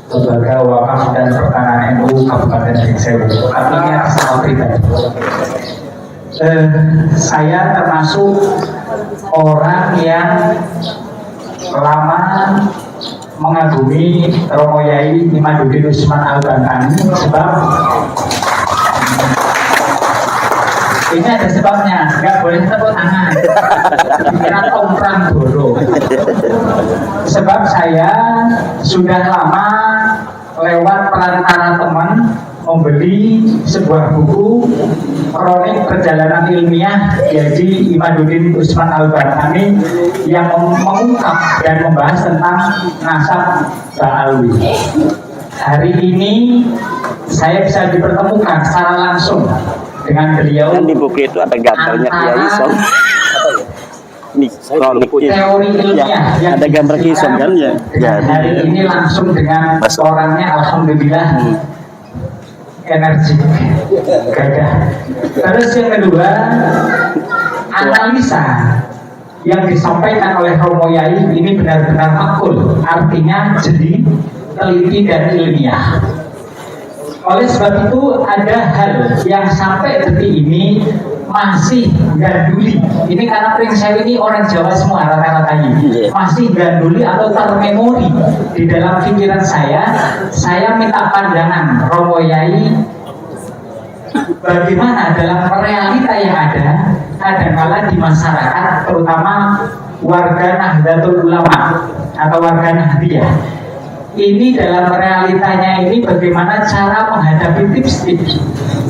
[SPEAKER 4] Lembaga Wakaf dan Pertanahan NU Kabupaten Bengkulu. Artinya sama pribadi. Saya termasuk orang yang lama mengagumi Romo Yai Imaduddin Usman Al-Bantani, sebab ini ada sebabnya, nggak boleh tepuk tangan, pikiran omprang bodoh. Sebab saya sudah lama lewat perantara teman membeli sebuah buku kronik perjalanan ilmiah jadi Imaduddin Usman Al-Bantani yang mengungkap dan membahas tentang nasab Ba'alwi. Hari ini saya bisa dipertemukan secara langsung dengan beliau.
[SPEAKER 1] Dan di buku itu ada gambarnya Kiai Som. Nih,
[SPEAKER 4] teori ilmiah
[SPEAKER 1] ya,
[SPEAKER 4] yang
[SPEAKER 1] ada gambar Kiai Som kan ya.
[SPEAKER 4] Hari ini langsung dengan orangnya, alhamdulillah energi gagah. Terus yang kedua, analisa yang disampaikan oleh Romo Yai ini benar-benar makul, artinya jeli, teliti dan ilmiah. Oleh sebab itu ada hal yang sampai detik ini masih ganduli. Ini karena prinsip ini orang Jawa semua rata-ratanya masih ganduli atau termemori di dalam pikiran saya. Saya minta pandangan Romo Yai bagaimana dalam realita yang ada kadang-kala di masyarakat, terutama warga Nahdlatul Ulama atau warga Nahdliyah. Ini dalam realitanya ini bagaimana cara menghadapi tips-tips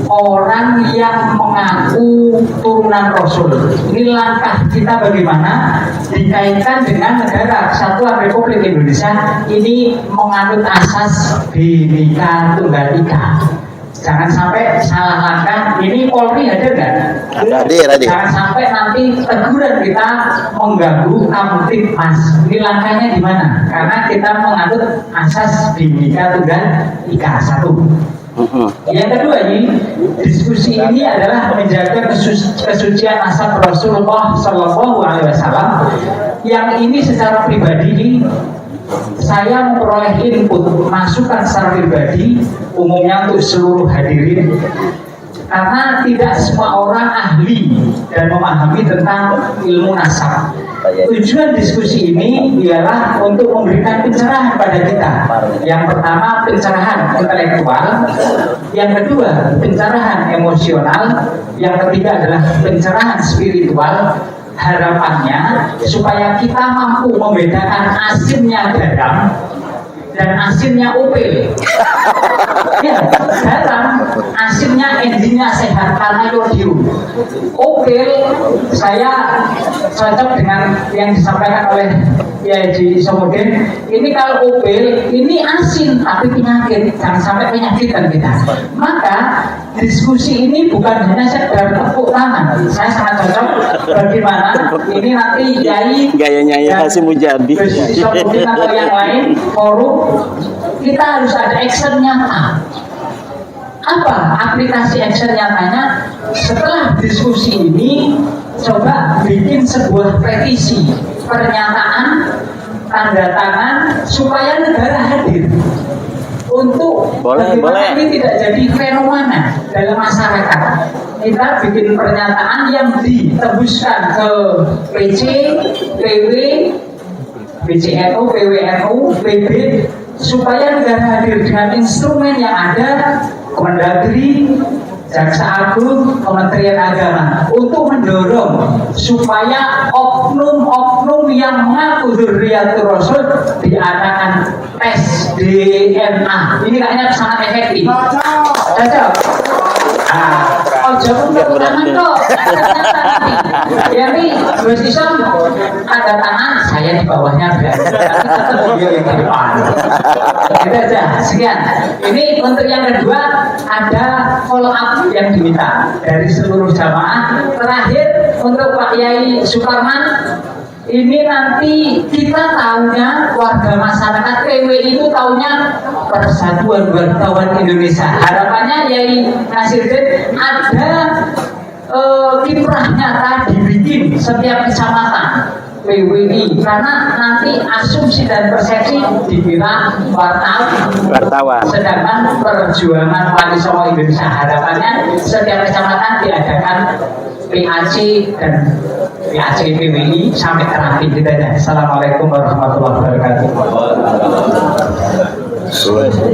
[SPEAKER 4] orang yang mengaku turunan Rasul. Ini langkah kita bagaimana dikaitkan dengan negara Kesatuan Republik Indonesia ini menganut asas Bhinneka Tunggal Ika. Jangan sampai salah langkah. Ini Polri hadir nggak?
[SPEAKER 3] Hadir.
[SPEAKER 4] Jangan sampai nanti teguran kita mengganggu Kamtibmas. Ini langkahnya di mana? Karena kita menganut asas Bhinneka Tunggal Ika 1. Yang kedua ini, diskusi ini adalah menjaga kesucian nasab Rasulullah Shallallahu Alaihi Wasallam. Yang ini secara pribadi saya memperoleh input masukan secara pribadi umumnya untuk seluruh hadirin karena tidak semua orang ahli dan memahami tentang ilmu nasab. Tujuan diskusi ini ialah untuk memberikan pencerahan pada kita. Yang pertama pencerahan intelektual, yang kedua pencerahan emosional, yang ketiga adalah pencerahan spiritual. Harapannya supaya kita mampu membedakan asinnya garam dan asinnya upil. Ya, garam asinnya endingnya sehat karena yodium. Upil saya cocok dengan yang disampaikan oleh Yaji Somodin. Ini kalau upil ini asin tapi penyakit, jangan sampai penyakitkan kita. Maka diskusi ini bukan hanya sekedar tepuk tangan. Saya sangat cocok bagaimana ini nanti Yai
[SPEAKER 5] gayanya ya Hasyim Mujadi
[SPEAKER 4] Somodin atau yang lain forum, kita harus ada action nyata. Apa aplikasi action nyatanya? Setelah diskusi ini, coba bikin sebuah petisi, pernyataan, tanda tangan supaya negara hadir untuk bagaimana ini tidak jadi fenomena dalam masyarakat. Kita bikin pernyataan yang ditembuskan ke PC, PW, PCNU, PWNU, PB, supaya negara hadir dengan instrumen yang ada, Kemendagri, Jaksa Agung, Kementerian Agama, untuk mendorong supaya oknum-oknum yang mengaku Dzurriyyatur Rasul diadakan tes DNA. Ini kayaknya sangat efektif. Cocok. Ojo untuk tangan kok. Ya nih, Gus Isom ada tangan, saya di bawahnya berarti tetap dia yang di depan. Itu aja. Sekian. Ini untuk yang kedua ada follow up yang diminta dari seluruh jamaah. Terakhir untuk Pak Yai Suparman. Ini nanti kita tahunya warga masyarakat PW itu tahunya Persatuan Wartawan Indonesia. Harapannya Yai Nasiruddin ada kiprah nyata dibikin setiap kecamatan PWI, karena nanti asumsi dan persepsi dikira wartawan. Sedangkan perjuangan Wali Songo Indonesia harapannya setiap kecamatan diadakan PAC dan PAC PWI sampai terakhir kita aja. Assalamualaikum warahmatullahi wabarakatuh.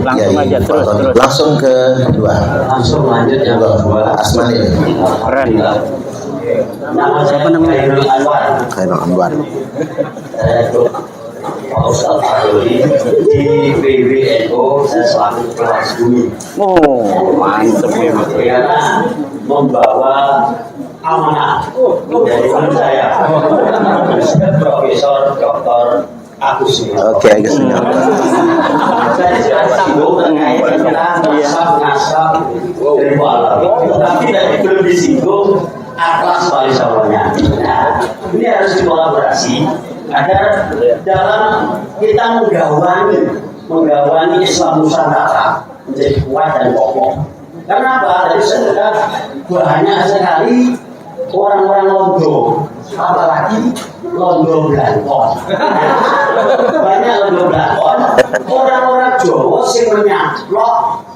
[SPEAKER 5] Langsung aja terus.
[SPEAKER 3] Langsung ke kedua.
[SPEAKER 1] Langsung lanjut yang kedua.
[SPEAKER 3] Asmani.
[SPEAKER 5] Keren.
[SPEAKER 1] Nama saya Khairul Anwar.
[SPEAKER 3] Khairul Anwar.
[SPEAKER 1] Pak Ustadz Aruli di PWNU saya selaku kelas bumi.
[SPEAKER 5] Oh, mantep ya.
[SPEAKER 1] Karena membawa amanah dari teman saya, Profesor Dr. Agus Senior.
[SPEAKER 3] Oke, Agus Senior.
[SPEAKER 1] Saya sudah singgung terkait tentang nasab dari Balawi, tapi tadi belum disinggung atlas Wali Songonya. Nah, ini harus dikolaborasi agar dalam kita menggawani Islam Nusantara menjadi kuat dan kokoh. Karena apa? Tadi saya sudah banyak sekali orang-orang Londo, apalagi Londo Blangkon. Banyak Londo Blangkon, orang-orang Jawa sing menyaplok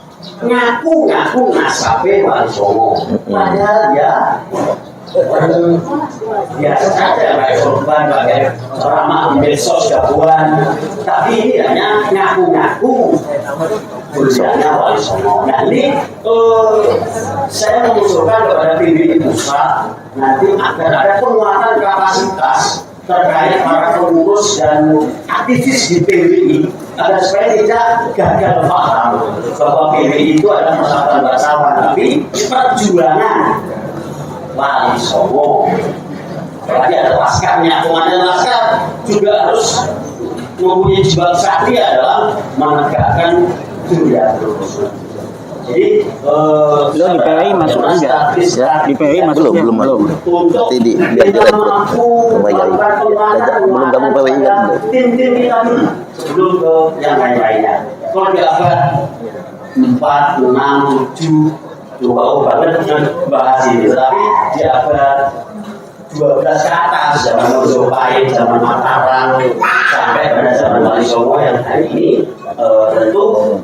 [SPEAKER 1] ngaku nasabe Wali Songo. Padahal ya biasa saja pakai korban, pakai ceramah di medsos gabungan, tapi ini hanya ngaku tulisannya Wali Songo. Nah ini saya mengusulkan kepada PBI pusat nanti agar ada penguatan kapasitas terkait para pengurus dan aktivis di PBI agar supaya tidak gagal paham bahwa PBI itu adalah persatuan bangsawan, tapi perjuangan Wali Songo. Berarti ada laskarnya, komandan laskar juga harus mempunyai jiwa sakti adalah menegakkan Dzurriyyatur Rasul. Jadi
[SPEAKER 5] di PWI masuk enggak? Ya, di PWI masuk
[SPEAKER 3] belum.
[SPEAKER 1] Untuk
[SPEAKER 3] Nanti
[SPEAKER 1] kita mampu melakukan
[SPEAKER 3] belum gabung PWI kan?
[SPEAKER 1] Tim-tim kita dulu sebelum ke yang lain-lainnya. Kalau di abad 4, 6, 7 jauh banget bahas ini, tapi di abad 12 ke atas, zaman Majapahit, zaman Mataram, sampai pada zaman Wali Songo yang hari ini tentu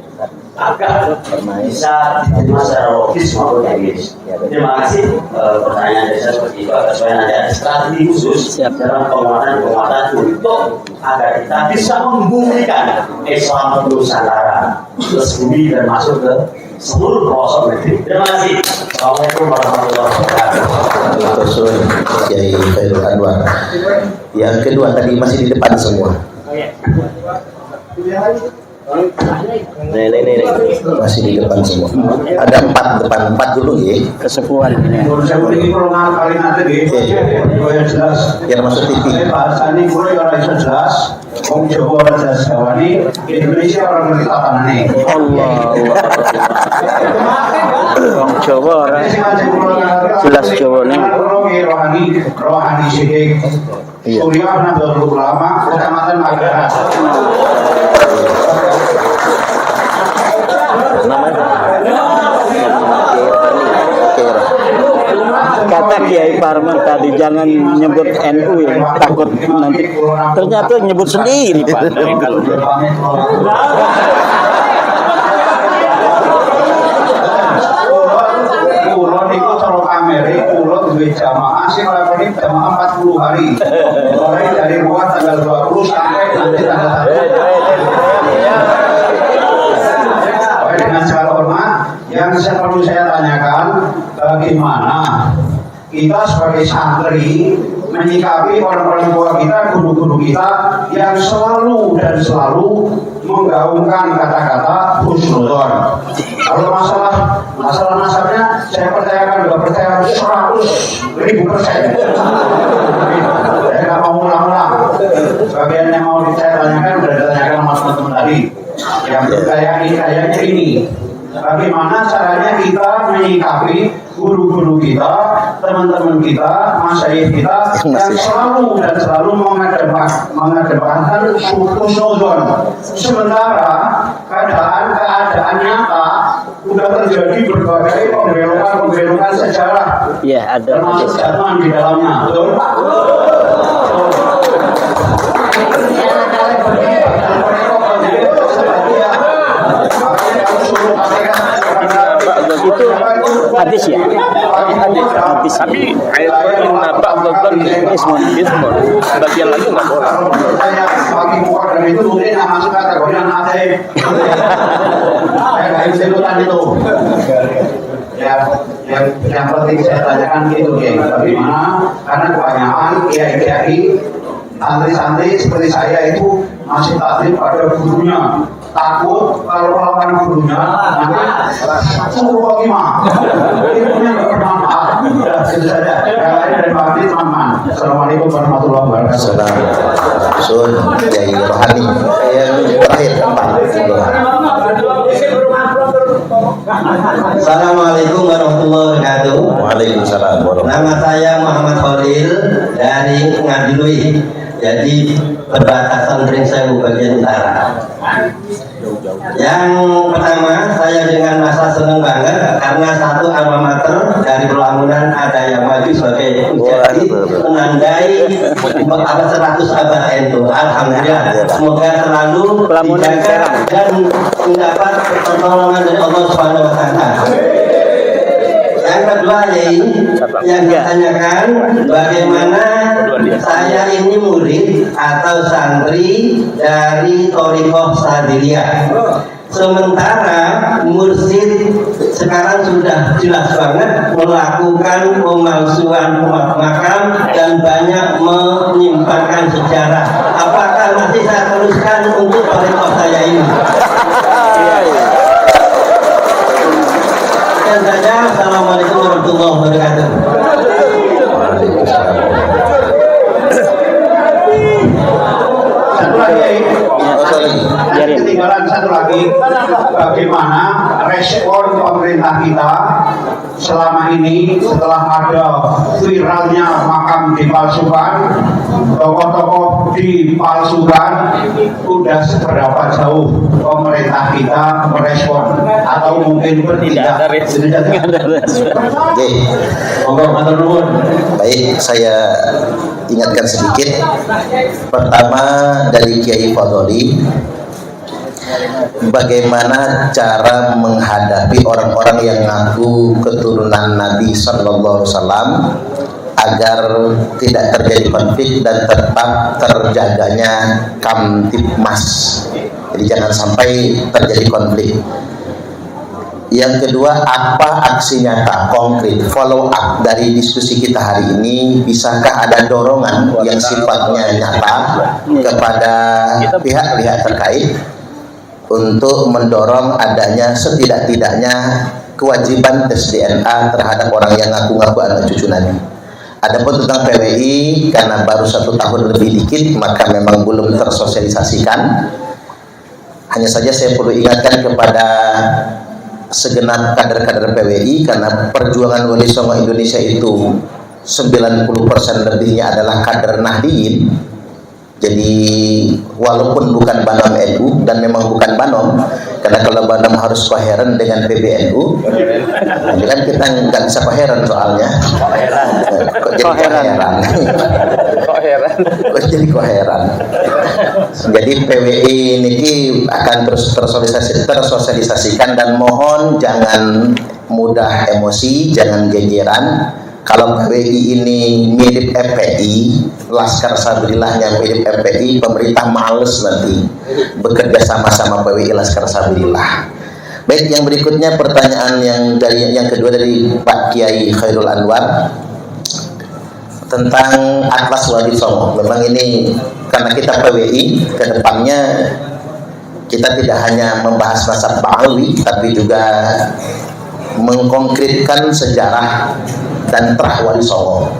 [SPEAKER 6] agak bisa diterima secara logis maupun empiris. Terima kasih. Pertanyaan dari saya seperti itu agar supaya nanti ada strategi khusus dalam penguatan untuk agar kita bisa membumikan Islam Nusantara ke bumi dan masuk ke seluruh pelosok negeri. Terima kasih. Assalamualaikum warahmatullahi wabarakatuh.
[SPEAKER 3] Profesor Kiai Khairul Anwar. Yang kedua tadi masih di depan semua. Nih. Masih di depan semua. Ada 4 depan, 4 dulu ya.
[SPEAKER 5] Kesepuan ini.
[SPEAKER 7] Saya beri perumahan kali nanti yang jelas.
[SPEAKER 3] Biar masuk TV.
[SPEAKER 7] Bahasanya gue orang itu jelas. Om Jawa orang Jawa ini Indonesia orang kita tanah
[SPEAKER 5] Allah. Wong Jawa ora jelas Jawa nih.
[SPEAKER 7] Rohani Syekh Surya Nahdlatul Ulama Kecamatan Magaran.
[SPEAKER 5] Kata Kiai Parman tadi jangan nyebut NU ya, takut nanti. Ternyata nyebut sendiri Pak.
[SPEAKER 7] Kulon itu kalau kameri, kulon duit jamaah sih melakukan jamaah 40 hari. Mulai dari ruang tanggal 20 sampai nanti tanggal 1. Dengan segala hormat, yang perlu saya tanyakan, bagaimana kita sebagai santri menyikapi orang-orang tua kita, guru-guru kita yang selalu menggaungkan kata-kata husnudzon. Kalau masalah nasabnya, saya percayakan, juga percaya 100.000%. Saya nggak mau ulang-ulang. Bagian yang mau saya tanyakan sudah ditanyakan sama teman-teman tadi. Yang kayaknya ini. Bagaimana caranya kita menyikapi guru-guru kita, teman-teman kita, masyayikh kita yang selalu mengedepankan husnudzon. Sementara keadaan nyata sudah terjadi berbagai pembelokan sejarah.
[SPEAKER 5] Ya, ada.
[SPEAKER 7] Termasuk Jerman di dalamnya. Betul?
[SPEAKER 5] Itu hadis ya, hadis.
[SPEAKER 8] Tapi ayat nabak bukan ismun, bagian lagi nggak boleh.
[SPEAKER 7] Saya bagi muka itu mungkin yang masuk kategori anak saya nggak bisa ikutan itu. Yang penting saya tanyakan gitu ya, bagaimana? Karena kebanyakan kiai-kiai santri-santri seperti saya itu masih taklid pada gurunya. Takut kalau melawan gurunya nanti suruh gimana? Ilmunya nggak bermanfaat. Itu saja. Yang lain dari Pak teman-teman. Assalamualaikum warahmatullahi wabarakatuh.
[SPEAKER 3] Assalamualaikum. Kiai Rohani. Yang terakhir Pak.
[SPEAKER 9] Assalamualaikum warahmatullahi wabarakatuh.
[SPEAKER 3] Waalaikumsalam warahmatullahi wabarakatuh.
[SPEAKER 9] Nama saya Muhammad Khalil dari Ngadului. Jadi perbatasan Pringsewu bagian utara. Yang pertama, saya dengan masa senang banget karena satu alma mater dari Pelamunan ada yang maju sebagai menjadi menandai abad 100 abad itu. Alhamdulillah. Semoga selalu dijaga dan mendapat pertolongan dari Allah Subhanahu wa taala. Yang kedua yang ditanyakan bagaimana saya ini murid atau santri dari Thariqah Sadiliyah. Sementara mursyid sekarang sudah jelas banget melakukan pemalsuan makam dan banyak menyimpangkan sejarah. Apakah masih saya teruskan untuk Thariqah saya ini? Dan saja, assalamualaikum warahmatullahi wabarakatuh.
[SPEAKER 7] Ketinggalan satu lagi, bagaimana respon pemerintah kita selama ini setelah ada viralnya makam dipalsukan, tokoh-tokoh dipalsukan, udah seberapa jauh pemerintah kita merespon atau mungkin bertindak?
[SPEAKER 3] Baik, saya ingatkan sedikit. Pertama dari Kiai Fadoli, bagaimana cara menghadapi orang-orang yang ngaku keturunan Nabi Sallallahu Alaihi Wasallam agar tidak terjadi konflik dan tetap terjaganya Kamtibmas. Jadi jangan sampai terjadi konflik. Yang kedua, apa aksi nyata, konkret, follow up dari diskusi kita hari ini? Bisakah ada dorongan yang sifatnya nyata kepada pihak-pihak terkait untuk mendorong adanya setidak-tidaknya kewajiban tes DNA terhadap orang yang ngaku-ngaku anak cucu Nabi? Adapun tentang PWI, karena baru 1 tahun lebih dikit, maka memang belum tersosialisasikan. Hanya saja saya perlu ingatkan kepada segenap kader-kader PWI, karena perjuangan Wali Songo Indonesia itu 90% lebihnya adalah kader Nahdiyin. Jadi walaupun bukan Banom NU, dan memang bukan Banom, karena kalau Banom harus koheren dengan PBNU, jadi kan kita nggak bisa koheren soalnya. Kok jadi koheran? Kok jadi koheran? Jadi PWI ini akan terus tersosialisasikan, dan mohon jangan mudah emosi, jangan gegeran. Kalau PWI ini mirip FPI, Laskar Sabilillahnya mirip FPI, pemerintah males nanti bekerja sama-sama PWI Laskar Sabilillah. Baik, yang berikutnya pertanyaan yang kedua dari Pak Kiai Khairul Anwar tentang Atlas Wali Songo. Memang ini karena kita PWI, kedepannya kita tidak hanya membahas nasab Ba'awi, tapi juga mengkonkretkan sejarah dan terah Wali Songo.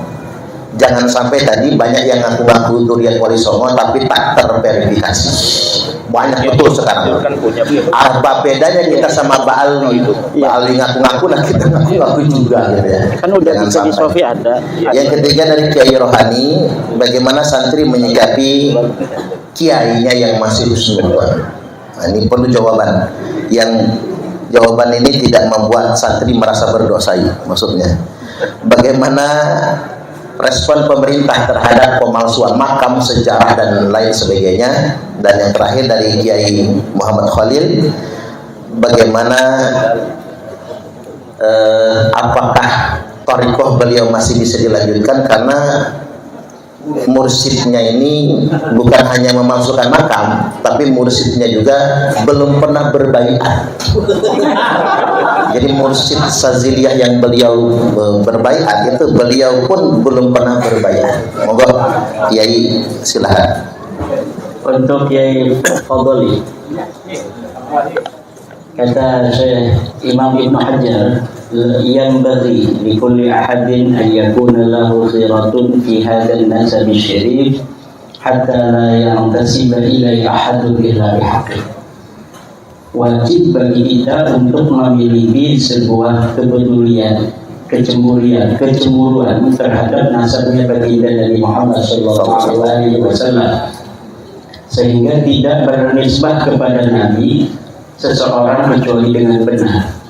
[SPEAKER 3] Jangan sampai tadi banyak yang ngaku-ngaku durian Wali Songo tapi tak terverifikasi. Banyak betul sekarang. Apa bedanya kita sama Ba'ali? Ba'ali ngaku-ngaku, nah kita ngaku-ngaku juga gitu ya.
[SPEAKER 5] Kan udah di Sofi ada.
[SPEAKER 3] Yang ketiga dari Kiai Rohani, bagaimana santri menyikapi kiainya yang masih husnudzon. Nah, ini perlu jawaban. Yang jawaban ini tidak membuat santri merasa berdosa, maksudnya. Bagaimana respon pemerintah terhadap pemalsuan makam, sejarah dan lain sebagainya? Dan yang terakhir dari Kiai Muhammad Khalil, bagaimana apakah thariqah beliau masih bisa dilanjutkan, karena mursyidnya ini bukan hanya memalsukan makam, tapi mursyidnya juga belum pernah berbaiat. Jadi mursyid Saziliyah yang beliau berbaiat itu beliau pun belum pernah berbaiat. Monggo Kiai silakan.
[SPEAKER 1] Untuk Kiai Fadli, kata saya Imam Ibnu Hajar, yang bagi di kulli ahadin an yakuna lahu khiratun fi hadzal nasab syarif hatta la yantasiba ilai ahadun illa bihaqqi. Wajib bagi kita untuk memiliki sebuah kepedulian, kecemburuan terhadap nasabnya baginda Nabi Muhammad SAW, sehingga tidak bernisbah kepada Nabi seseorang kecuali dengan benar.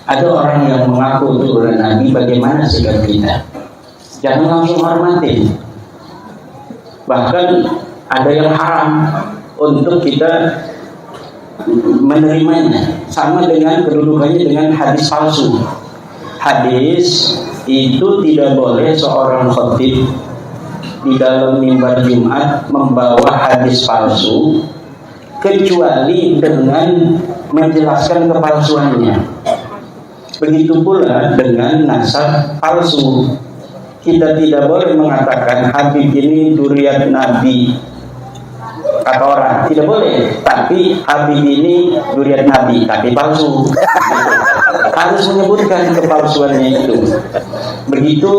[SPEAKER 1] Ada orang yang mengaku turunan Nabi, bagaimana sikap kita? Jangan langsung hormatin. Bahkan ada yang haram untuk kita menerimanya, sama dengan kedudukannya dengan hadis palsu. Hadis itu tidak boleh seorang khatib di dalam mimbar Jumat membawa hadis palsu kecuali dengan menjelaskan kepalsuannya. Begitu pula dengan nasab palsu. Kita tidak boleh mengatakan Habib ini duriat Nabi, kata orang, tidak boleh. Tapi Habib ini duriat Nabi, tapi palsu. Harus menyebutkan kepalsuannya itu. Begitu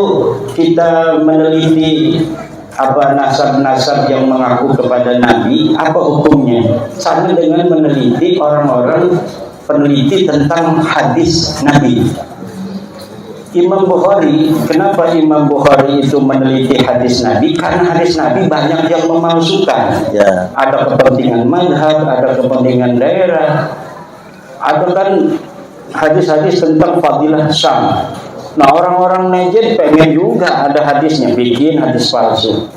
[SPEAKER 1] kita meneliti apa nasab-nasab yang mengaku kepada Nabi, apa hukumnya? Sama dengan meneliti orang-orang peneliti tentang hadis Nabi. Imam Bukhari, kenapa Imam Bukhari itu meneliti hadis Nabi? Karena hadis Nabi banyak yang memalsukan.
[SPEAKER 3] Ya.
[SPEAKER 1] Ada kepentingan madhab, ada kepentingan daerah, ada kan hadis-hadis tentang fadilah Syam. Nah, orang-orang Najd pengen juga ada hadisnya, bikin hadis palsu.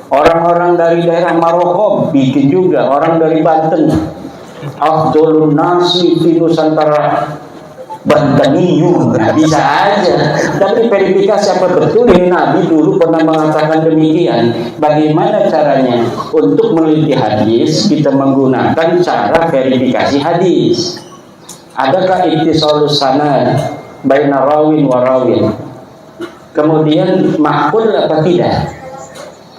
[SPEAKER 1] Orang-orang dari daerah Maroko bikin juga, orang dari Banten. Afdolun nasi fi Nusantara Bantaniyun, nah, bisa aja. Tapi verifikasi apa betul ini Nabi dulu pernah mengatakan demikian. Bagaimana caranya untuk meneliti hadis? Kita menggunakan cara verifikasi hadis. Adakah ittisalus sanad baina rawin wa rawin? Kemudian ma'qul apa tidak?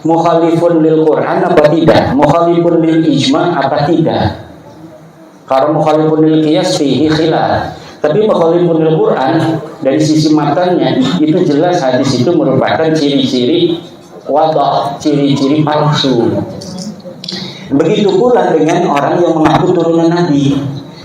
[SPEAKER 1] Mukhalifun lil Quran apa tidak? Mukhalifun lil ijma apa tidak? Kalau mukhalifun lil qiyas fihi khilaf. Tapi mukhalifun lil Quran dari sisi matanya itu jelas hadis itu merupakan ciri-ciri wadah, ciri-ciri palsu. Begitu pula dengan orang yang mengaku turunan Nabi.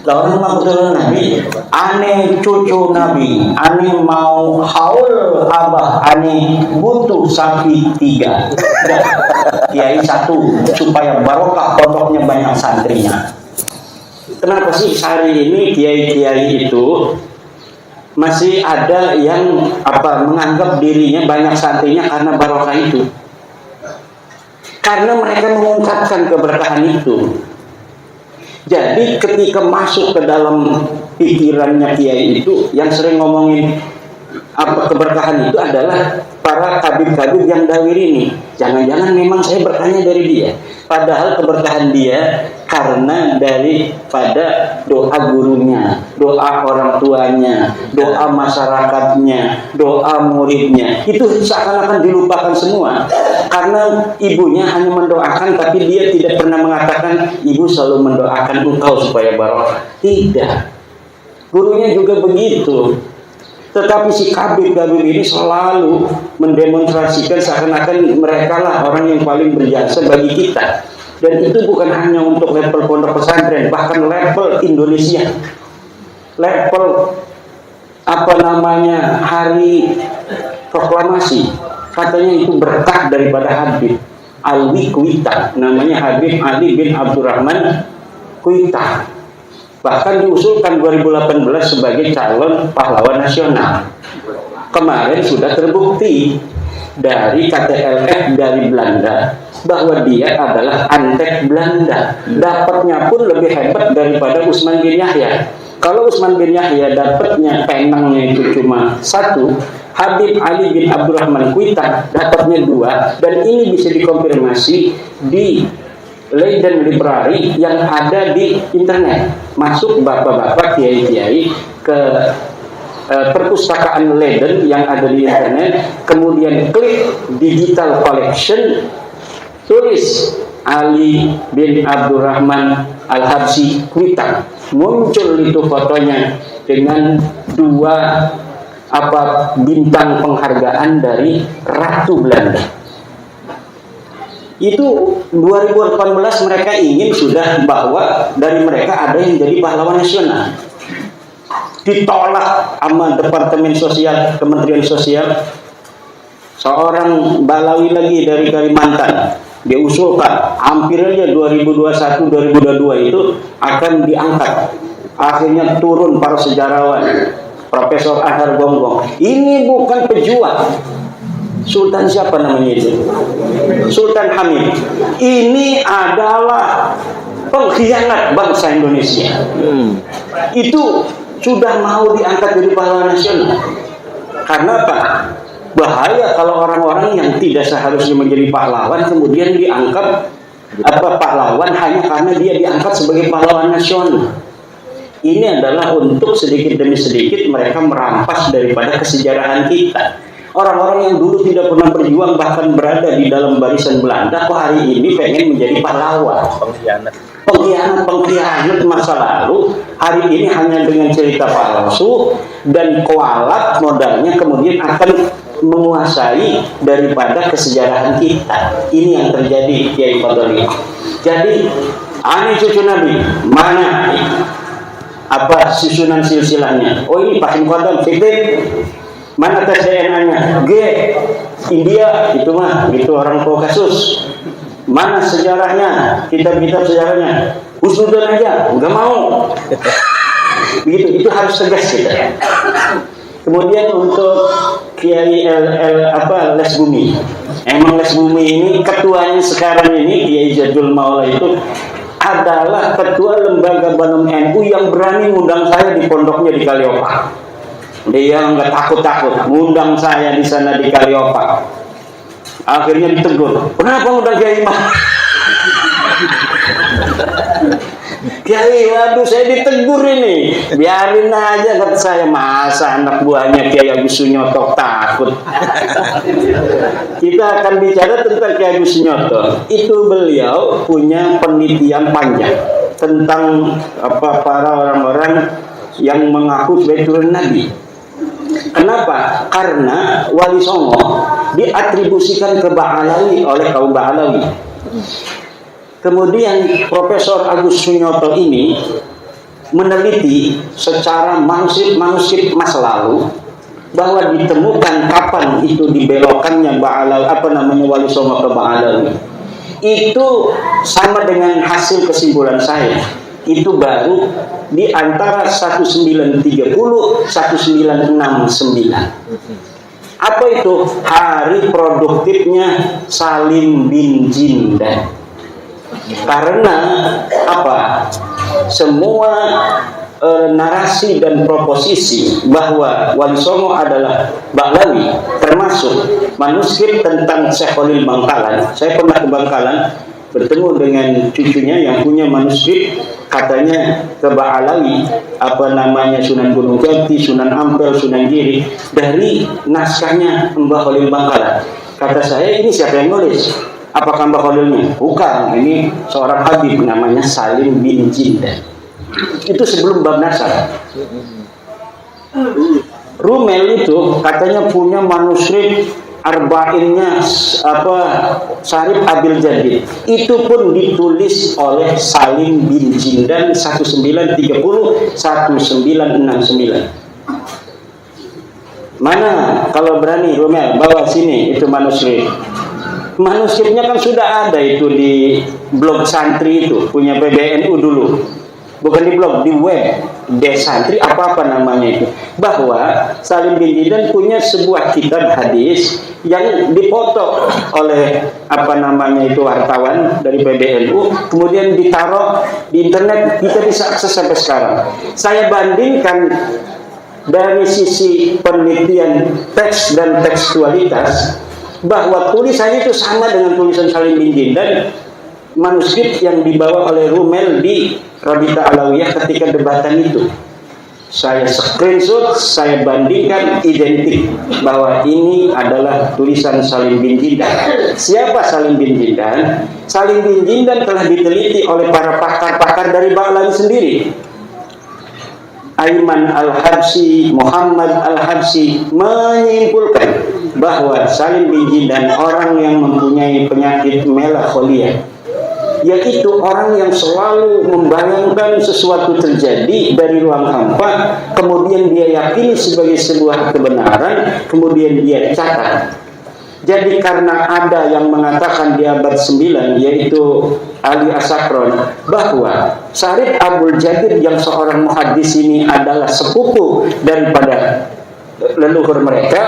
[SPEAKER 1] Orang yang mengaku turunan Nabi, aneh cucu Nabi, aneh mau haul abah, aneh butuh sapi 3, kiai 1 supaya barokah pondoknya banyak santrinya. Kenapa sih hari ini kiai-kiai itu masih ada yang menganggap dirinya banyak santrinya karena barokah itu? Karena mereka mengungkapkan keberkahan itu. Jadi ketika masuk ke dalam pikirannya kiai itu, yang sering ngomongin keberkahan itu adalah para tabib-tabib yang dawir ini. Jangan-jangan memang saya bertanya dari dia. Padahal keberkahan dia karena daripada doa gurunya, doa orang tuanya, doa masyarakatnya, doa muridnya. Itu seakan-akan dilupakan semua. Karena ibunya hanya mendoakan, tapi dia tidak pernah mengatakan, ibu selalu mendoakan engkau supaya barokah. Tidak. Gurunya juga begitu. Tetapi si kabir-kabir ini selalu mendemonstrasikan seakan-akan mereka lah orang yang paling berjasa bagi kita. Dan itu bukan hanya untuk level pondok pesantren, bahkan level Indonesia. Level hari proklamasi. Katanya itu berkah daripada Habib Alwi Kuita. Namanya Habib Ali bin Abdurrahman Kuita. Bahkan diusulkan 2018 sebagai calon pahlawan nasional. Kemarin sudah terbukti dari KTLF dari Belanda bahwa dia adalah antek Belanda. Dapatnya pun lebih hebat daripada Utsman bin Yahya. Kalau Utsman bin Yahya dapatnya penangnya itu cuma 1, Habib Ali bin Abdurrahman Kuita dapatnya 2, dan ini bisa dikonfirmasi di Leiden Library yang ada di internet. Masuk bapak-bapak kiai-kiai ke perpustakaan Leiden yang ada di internet, kemudian klik digital collection, tulis Ali bin Abdurrahman Al-Habsyi Kuita, muncul itu fotonya dengan 2 bintang penghargaan dari Ratu Belanda. Itu 2018 mereka ingin sudah bahwa dari mereka ada yang jadi pahlawan nasional. Ditolak sama Departemen Sosial, Kementerian Sosial. Seorang Balawi lagi dari Kalimantan diusulkan, hampir aja 2021-2022 itu akan diangkat. Akhirnya turun para sejarawan, Profesor Ahar Gonggong. Ini bukan pejuang. Sultan siapa namanya itu? Sultan Hamid. Ini adalah pengkhianat bangsa Indonesia. Itu sudah mau diangkat jadi pahlawan nasional. Karena apa? Bahaya kalau orang-orang yang tidak seharusnya menjadi pahlawan kemudian diangkat pahlawan hanya karena dia diangkat sebagai pahlawan nasional. Ini adalah untuk sedikit demi sedikit mereka merampas daripada kesejarahan kita. Orang-orang yang dulu tidak pernah berjuang bahkan berada di dalam barisan Belanda, kok hari ini pengen menjadi pahlawan. Pengkhianat masa lalu, hari ini hanya dengan cerita palsu dan kualat modalnya kemudian akan menguasai daripada kesejarahan kita. Ini yang terjadi, Kiai Fadli. Jadi, aneh cucu Nabi, mana susunan silsilahnya? Oh, ini Pak Kodam, fiktif. Mana tes DNA-nya? G, India, itu mah, itu orang tua kasus. Mana sejarahnya? Kitab-kitab sejarahnya? Husnudzon aja, nggak mau. Begitu, itu harus tegas kita. Kemudian untuk Kiai Les Bumi. Emang Les Bumi ini ketuanya sekarang ini Kiai Jadul Maula itu adalah ketua lembaga Banum NU yang berani ngundang saya di pondoknya di Kaliopak. Dia nggak takut-takut ngundang saya di sana di Kaliopak. Akhirnya ditegur, kenapa ngundang Kiai Imam? Kiai, waduh saya ditegur ini. Biarin aja, kata saya, masa anak buahnya Kiai Agus Sunyoto takut. Kita akan bicara tentang Kiai Agus Sunyoto. Itu beliau punya penelitian panjang tentang para orang-orang yang mengaku sebagai turun Nabi. Kenapa? Karena Wali Songo diatribusikan ke Ba'alawi oleh kaum Ba'alawi. Kemudian Profesor Agus Sunyoto ini meneliti secara manuskrip masa lalu bahwa ditemukan kapan itu dibelokkannya Wali Songo ke Ba'alawi. Itu sama dengan hasil kesimpulan saya. Itu baru di antara 1930 1969. Apa itu? Hari produktifnya Salim bin Jindan. Karena apa? Semua narasi dan proposisi bahwa Wali Songo adalah Ba'alawi, termasuk manuskrip tentang Syekh Khalil Bangkalan. Saya pernah ke Bangkalan bertemu dengan cucunya yang punya manuskrip, katanya ke Ba'alawi, Sunan Gunung Jati, Sunan Ampel, Sunan Giri, dari naskahnya Mbah Khalil Bangkalan. Kata saya, ini siapa yang nulis? Apakah Mbah Khalilnya? Bukan, ini seorang habib namanya Salim bin Jindan. Itu sebelum bab nasab. Rumel itu katanya punya manuskrip arba'innya Syarif Abil Jadid. Itu pun ditulis oleh Salim bin Jindan 1930 1969. Mana kalau berani Rumel bawa sini itu manuskrip. Manuskripnya kan sudah ada itu di blog santri itu punya PBNU dulu, bukan di blog, di web Desantri apa namanya itu, bahwa Salim bin Jindan punya sebuah kitab hadis yang dipoto oleh wartawan dari PBNU, kemudian ditaruh di internet, kita bisa akses sampai sekarang. Saya bandingkan dari sisi penelitian teks dan tekstualitas, bahwa tulisannya itu sama dengan tulisan Salim bin Jindan, manuskrip yang dibawa oleh Rumel di Rabita Alawiyah ketika debatan itu. Saya screenshot, saya bandingkan, identik bahwa ini adalah tulisan Salim bin Jindan. Siapa Salim bin Jindan? Salim bin Jindan telah diteliti oleh para pakar-pakar dari Ba'alawi sendiri. Aiman Al-Habsyi, Muhammad Al-Habsyi menyimpulkan bahwa Salim bin Jindan orang yang mempunyai penyakit melankolia, yaitu orang yang selalu membayangkan sesuatu terjadi dari ruang hampa, kemudian dia yakini sebagai sebuah kebenaran, kemudian dia catat. Jadi karena ada yang mengatakan di abad 9, yaitu Ali Asakron, bahwa Syarif Abul Jadid yang seorang muhaddis ini adalah sepupu daripada leluhur mereka,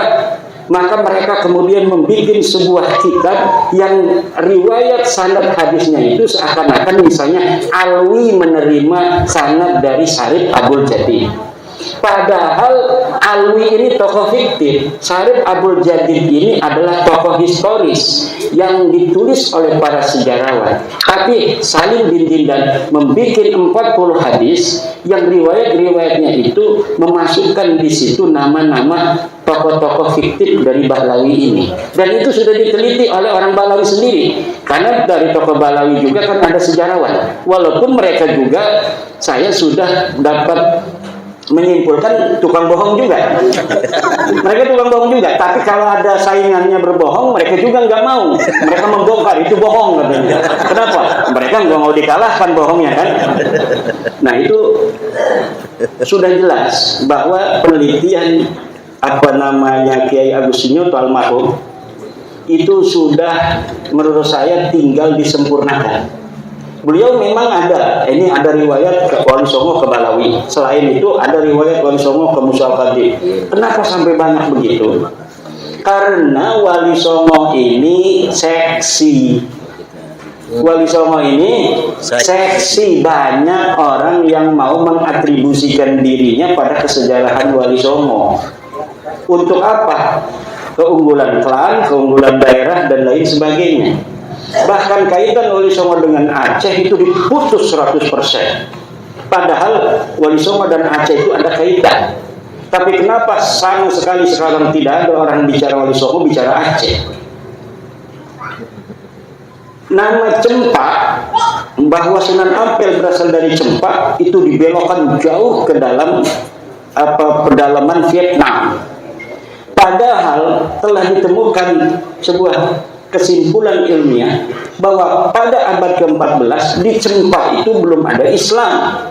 [SPEAKER 1] maka mereka kemudian membuat sebuah kitab yang riwayat sanad hadisnya itu seakan-akan misalnya Alwi menerima sanad dari Syarif Abul Jadid. Padahal Alwi ini tokoh fiktif, Syarif Abul Jadid ini adalah tokoh historis yang ditulis oleh para sejarawan. Tapi Salim bin Jindan membuat 40 hadis yang riwayat-riwayatnya itu memasukkan di situ nama-nama tokoh-tokoh fiktif dari Ba'alawi ini. Dan itu sudah diteliti oleh orang Ba'alawi sendiri. Karena dari tokoh Ba'alawi juga kan ada sejarawan. Walaupun mereka juga, saya sudah dapat menyimpulkan tukang bohong juga. Mereka tukang bohong juga. Tapi kalau ada saingannya berbohong, mereka juga nggak mau. Mereka membongkar itu bohong katanya. Kenapa? Mereka nggak mau dikalahkan bohongnya kan. Nah itu sudah jelas bahwa penelitian Kiai Agus Sunyoto almarhum itu sudah menurut saya tinggal disempurnakan. Beliau memang ada riwayat Wali Songo ke Ba'alawi. Selain itu ada riwayat Wali Songo ke Musa Al-Khatib. Kenapa sampai banyak begitu? Karena Wali Songo ini seksi. Wali Songo ini seksi, banyak orang yang mau mengatribusikan dirinya pada kesejarahan Wali Songo. Untuk apa? Keunggulan klan, keunggulan daerah, dan lain sebagainya. Bahkan kaitan Wali Songo dengan Aceh itu diputus 100%. Padahal Wali Songo dan Aceh itu ada kaitan. Tapi kenapa sama sekali sekarang tidak ada orang bicara Wali Songo, bicara Aceh? Nama Cempa, bahwa Sunan Ampel berasal dari Cempa, itu dibelokkan jauh ke dalam pedalaman Vietnam. Padahal telah ditemukan sebuah kesimpulan ilmiah bahwa pada abad ke-14 di Cempa itu belum ada Islam.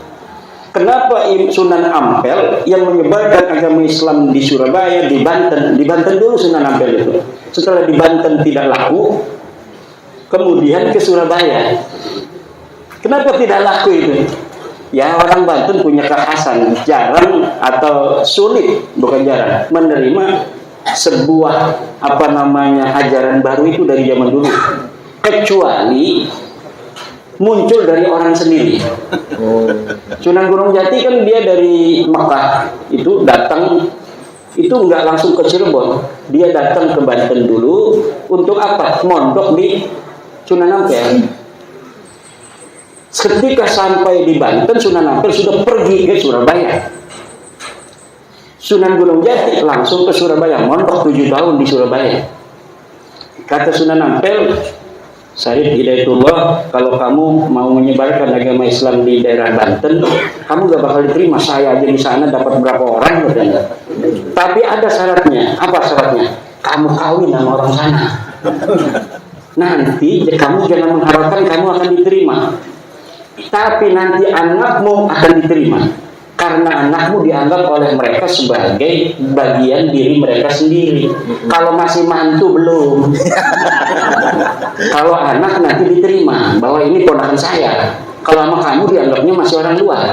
[SPEAKER 1] Kenapa Sunan Ampel yang menyebarkan agama Islam di Surabaya, di Banten dulu Sunan Ampel itu. Setelah di Banten tidak laku, kemudian ke Surabaya. Kenapa tidak laku itu? Ya, orang Banten punya kekhasan, jarang atau sulit, bukan jarang, menerima sebuah ajaran baru itu dari zaman dulu. Kecuali muncul dari orang sendiri. Sunan Gunung Jati kan dia dari Mekah, itu datang, itu nggak langsung ke Cirebon, dia datang ke Banten dulu untuk apa? Mondok di Sunan Ampel. Ketika sampai di Banten, Sunan Ampel sudah pergi ke Surabaya. Sunan Gunung Jati langsung ke Surabaya, mondok 7 tahun di Surabaya. Kata Sunan Ampel, Syarif Hidayatullah, kalau kamu mau menyebarkan agama Islam di daerah Banten, kamu gak bakal diterima. Saya aja di sana dapat berapa orang, katanya. Tapi ada syaratnya. Apa syaratnya? Kamu kawin sama orang sana. Nanti kamu jangan mengharapkan kamu akan diterima, tapi nanti anakmu akan diterima, karena anakmu dianggap oleh mereka sebagai bagian diri mereka sendiri. Kalau masih mantu belum. Kalau anak nanti diterima bahwa ini ponakan saya. Kalau sama kamu dianggapnya masih orang luar.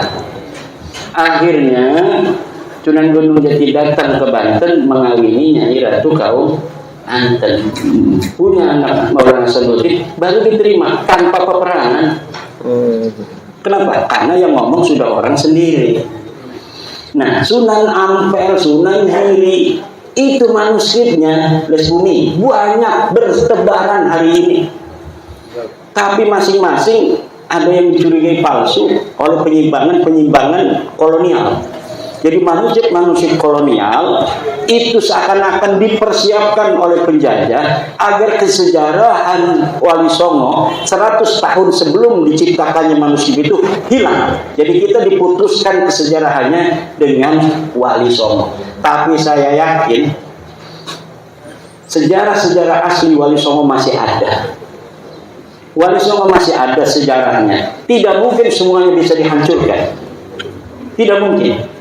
[SPEAKER 1] Akhirnya Sunan Gunung Jati datang ke Banten mengawini Nyai Ratu Kaum Anten, punya anak Maulana Sanusi, baru diterima tanpa peperangan. Kenapa? Karena yang ngomong sudah orang sendiri. Nah, Sunan Ampel, Sunan Giri, itu manuskripnya Lesbumi banyak bertebaran hari ini. Tapi masing-masing ada yang dicurigai palsu oleh penyimpangan kolonial. Jadi manuskrip kolonial itu seakan-akan dipersiapkan oleh penjajah agar kesejarahan Wali Songo 100 tahun sebelum diciptakannya manuskrip itu hilang. Jadi kita diputuskan kesejarahannya dengan Wali Songo. Tapi saya yakin sejarah-sejarah asli Wali Songo masih ada. Wali Songo masih ada sejarahnya. Tidak mungkin semuanya bisa dihancurkan. Tidak mungkin.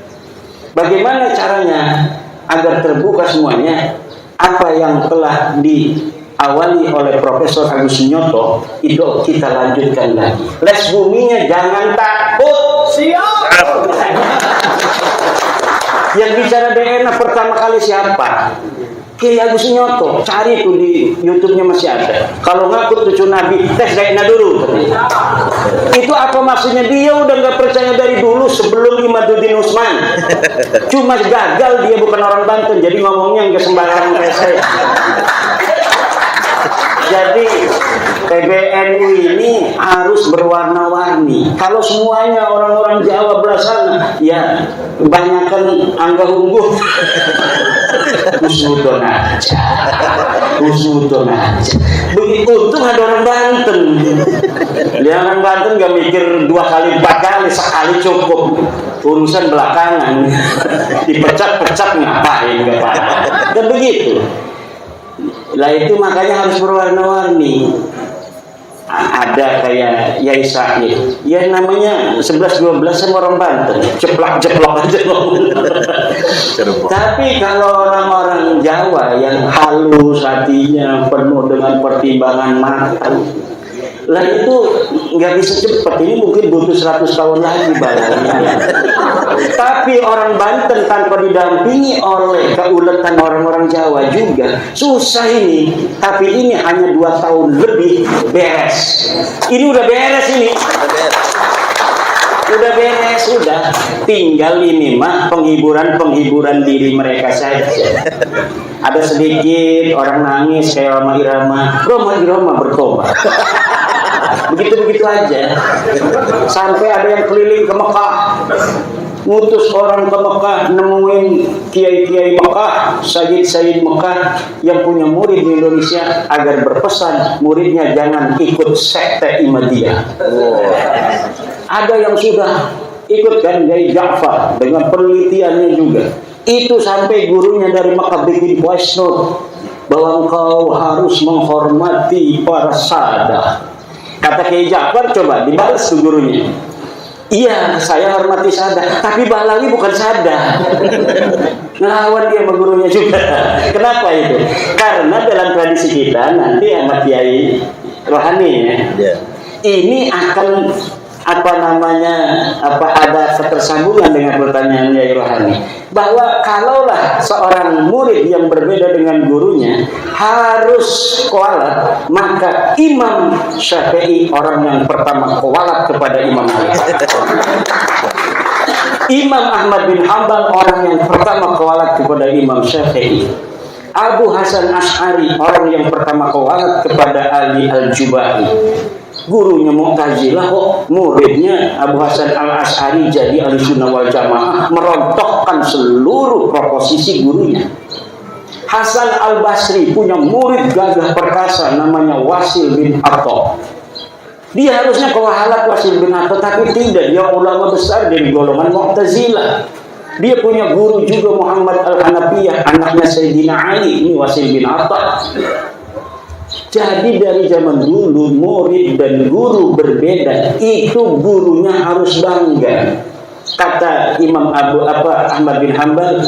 [SPEAKER 1] Bagaimana caranya agar terbuka semuanya? Apa yang telah diawali oleh Profesor Agus Sunyoto itu kita lanjutkan lagi. Lesbuminya jangan takut. Siap. Yang bicara DNA pertama kali siapa? Kiai Agus Sunyoto. Cari itu di YouTube-nya masih ada. Kalau ngaku cucu Nabi, tes DNA dulu. Itu apa maksudnya? Dia udah nggak percaya dari dulu sebelum Imaduddin Usman. Cuma gagal, dia bukan orang Banten, jadi ngomongnya nggak sembarangan kayak saya. Jadi PBNU ini harus berwarna-warni. Kalau semuanya orang-orang Jawa belah sana, ya kebanyakan Angga Ungguh. Usudon aja. Begitu untung ada orang Banten. Dia orang Banten gak mikir 2 kali 4 kali, sekali cukup. Urusan belakangan. Dipecat-pecat ngapain, gak paham. Dan begitu. Lah itu makanya harus berwarna-warni. Ada kayak Yai Sa'id, ya namanya 11-12 sama orang Banten, jeplak-jeplok aja. Tapi kalau orang-orang Jawa yang halus hatinya, penuh dengan pertimbangan matang, lah itu nggak bisa cepat. Ini mungkin butuh 100 tahun lagi bayarnya. Tapi orang Banten tanpa didampingi oleh keuletan orang-orang Jawa juga susah ini. Tapi ini hanya 2 tahun lebih beres. Ini udah beres ini. Udah beres, udah. Tinggal ini mah penghiburan diri mereka saja. Ada sedikit orang nangis kayak Roma Irama bertobat. Begitu-begitu aja. Sampai ada yang keliling ke Mekah, ngutus orang ke Mekah, nemuin kiai-kiai Mekah, sayyid Mekah yang punya murid di Indonesia agar berpesan muridnya jangan ikut sekte Ahmadiyah. Ada yang sudah ikut kan Kiai Ja'far dengan penelitiannya juga. Itu sampai gurunya dari Mekah bikin voice note bahwa engkau harus menghormati para sadah. Kata Kiai Ja'far, coba dibalas ke gurunya. Iya, saya hormati sadah, tapi Bahlawi bukan sadah. Ngelawan dia sama gurunya juga. Kenapa itu? Karena dalam tradisi kita nanti sama Kiai Rohani ya, ini akan ada ketersambungan dengan pertanyaan Kiai Rohani, bahwa kalaulah seorang murid yang berbeda dengan gurunya harus kualat, maka Imam Syafi'i orang yang pertama kualat kepada Imam Malik. Imam Ahmad bin Hanbal orang yang pertama kualat kepada Imam Syafi'i. Abu Hasan Asy'ari orang yang pertama kualat kepada Ali Al-Jubai. Gurunya Mu'tazilah kok muridnya Abu Hasan Al-Asy'ari jadi Ahlussunnah wal Jamaah, merontokkan seluruh proposisi gurunya. Hasan Al-Basri punya murid gagah perkasa namanya Wasil bin Atta. Dia harusnya kewahalat Wasil bin Atta, tapi tidak, dia ulama besar dari golongan Mu'tazilah. Dia punya guru juga Muhammad Al-Hanafiyah, anaknya Sayyidina Ali, ini Wasil bin Atta. Jadi dari zaman dulu murid dan guru berbeda, itu gurunya harus bangga. Kata Imam Ahmad bin Hanbal,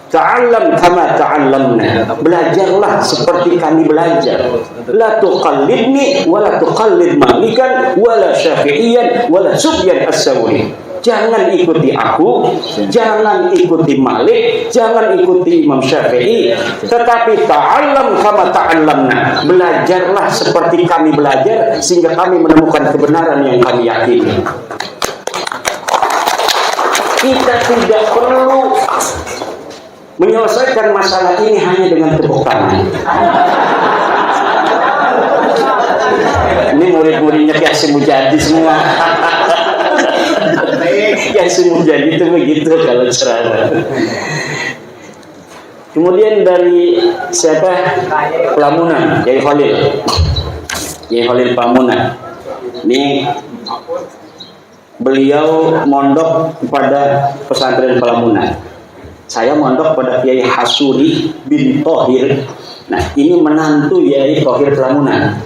[SPEAKER 1] ta'allam kama ta'allamna. Belajarlah seperti kami belajar. La tuqallidni wa la tuqallid Malikan wa la Syafi'iyan wa la Sufyan as-Sawri. Jangan ikuti aku, jangan ikuti Malik, jangan ikuti Imam Syafi'i, tetapi ta'allam kama ta'allamna. Belajarlah seperti kami belajar sehingga kami menemukan kebenaran yang kami yakini. Kita tidak perlu menyelesaikan masalah ini hanya dengan tepuk tangan. Ini murid-muridnya Kiai Hasyim Mujadi semua. Kiai Hasyim Mujadi itu begitu kalau ceramah. Kemudian dari siapa? Pelamunan, Kiai Khalil Pamunan. Ini beliau mondok pada pesantren Pelamunan. Saya mondok pada Kiai Hasuri bin Thohir. Nah, ini menantu Kiai Thohir Pelamunan.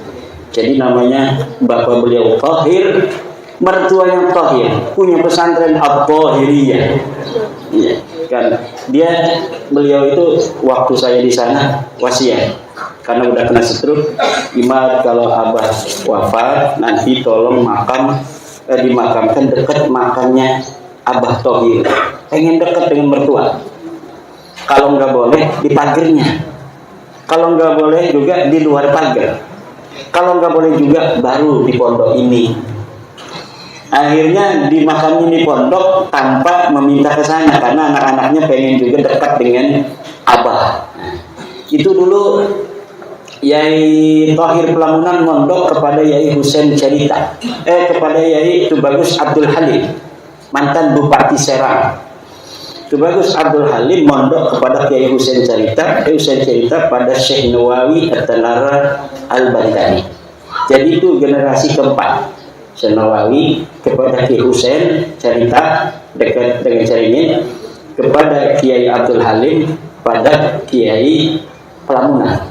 [SPEAKER 1] Jadi namanya bapak beliau Thohir, mertuanya Thohir, punya pesantren At-Thohiriyah. Iya, kan beliau itu waktu saya di sana wasiat karena udah kena stroke. Imam kalau abah wafat nanti tolong dimakamkan dekat makamnya Abah Thohir. Pengen dekat dengan mertua. Kalau nggak boleh di pagernya. Kalau nggak boleh juga di luar pagar. Kalau nggak boleh juga baru di pondok ini. Akhirnya dimakamnya di pondok tanpa meminta ke sana karena anak-anaknya pengen juga dekat dengan Abah. Itu dulu Yai Thohir Pelamunan mondok kepada Yai Husain Cerita, kepada Yai Tubagus Abdul Halim, mantan Bupati Serang. Tubagus Abdul Halim mondok kepada Kiai Husain Cerita, pada Syekh Nawawi At-Tanara Al-Bandani. Jadi itu generasi keempat. Syekh Nawawi kepada Kiai Husain Cerita dekat dengan Caringin, kepada Kiai Abdul Halim pada Kiai Pelamunan.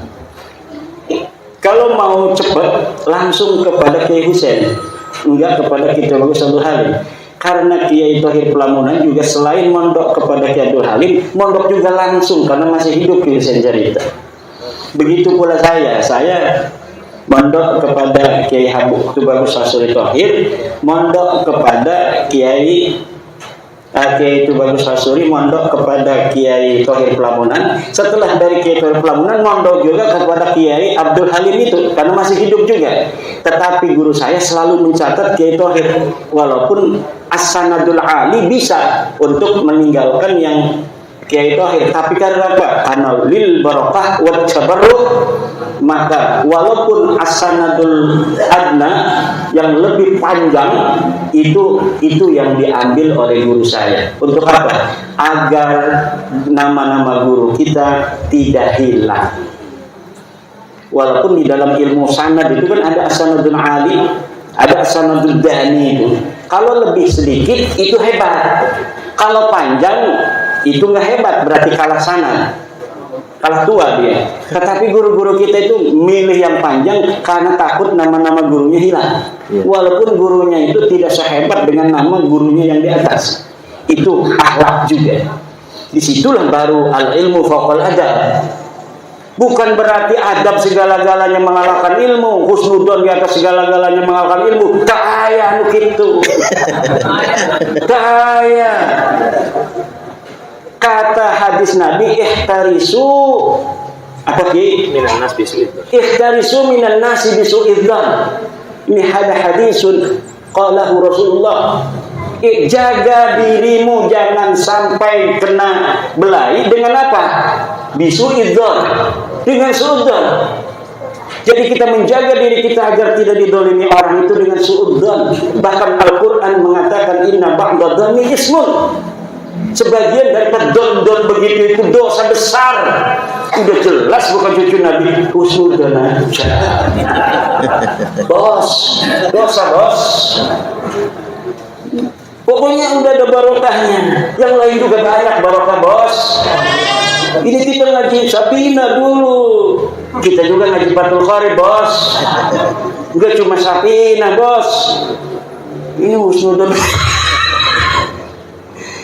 [SPEAKER 1] Kalau mau cepat langsung kepada Kiai Husain, enggak kepada Kiai Tubagus Abdul Halim. Karena Kiai Thohir Pelamunan juga selain mondok kepada Kiai Abdul Halim, mondok juga langsung karena masih hidup Kiai Husain Cerita. Begitu pula saya mondok kepada Kiai Habib Tubagus Hasuri Thohir, mondok kepada Kiai Kiai itu Bagus Hasuri mondok kepada Kiai Thohir Pelabunan. Setelah dari Kiai Thohir Pelabunan mondok juga kepada Kiai Abdul Halim itu karena masih hidup juga. Tetapi guru saya selalu mencatat Kiai Thohir, walaupun as-sanadul ali bisa untuk meninggalkan yang Kiai Thohir, tapi karena apa? Karena lil barokah wa tabarruk, maka walaupun as-sanadul adna yang lebih panjang itu yang diambil oleh guru saya. Untuk apa? Agar nama-nama guru kita tidak hilang. Walaupun di dalam ilmu sanad itu kan ada as-sanadul ali, ada as-sanadul dani itu. Kalau lebih sedikit itu hebat. Kalau panjang itu nggak hebat, berarti kalah sanad, kalah tua dia. Tetapi guru-guru kita itu milih yang panjang karena takut nama-nama gurunya hilang. Walaupun gurunya itu tidak sehebat dengan nama gurunya yang di atas. Itu akhlak juga. Disitulah baru al-ilmu fawqal adab. Bukan berarti adab segala-galanya mengalahkan ilmu, husnudzon di atas segala-galanya mengalahkan ilmu. Kaya anu kitu. Kaya. Kata hadis Nabi, ihtarisu apa ki?
[SPEAKER 8] Minan nas bisu'idzan.
[SPEAKER 1] Ihtarisu minan nasi bisu'idzan. Ini hadisun qalahu Rasulullah. Jaga dirimu jangan sampai kena belai dengan apa? Bisu'idzan, dengan suudzon. Jadi kita menjaga diri kita agar tidak didolimi orang itu dengan suudzon. Bahkan Al-Quran mengatakan inna ba'dadhani ismun. Sebagian dari don begitu itu dosa besar. Udah jelas bukan cucu Nabi. Husnudzon aja. Bos, dosa bos. Pokoknya udah ada barokahnya. Yang lain juga banyak barokah bos. Ini kita ngaji Sabina dulu. Kita juga ngaji Fathul Qorib bos. Enggak cuma Sabina bos. Ini husnudzon.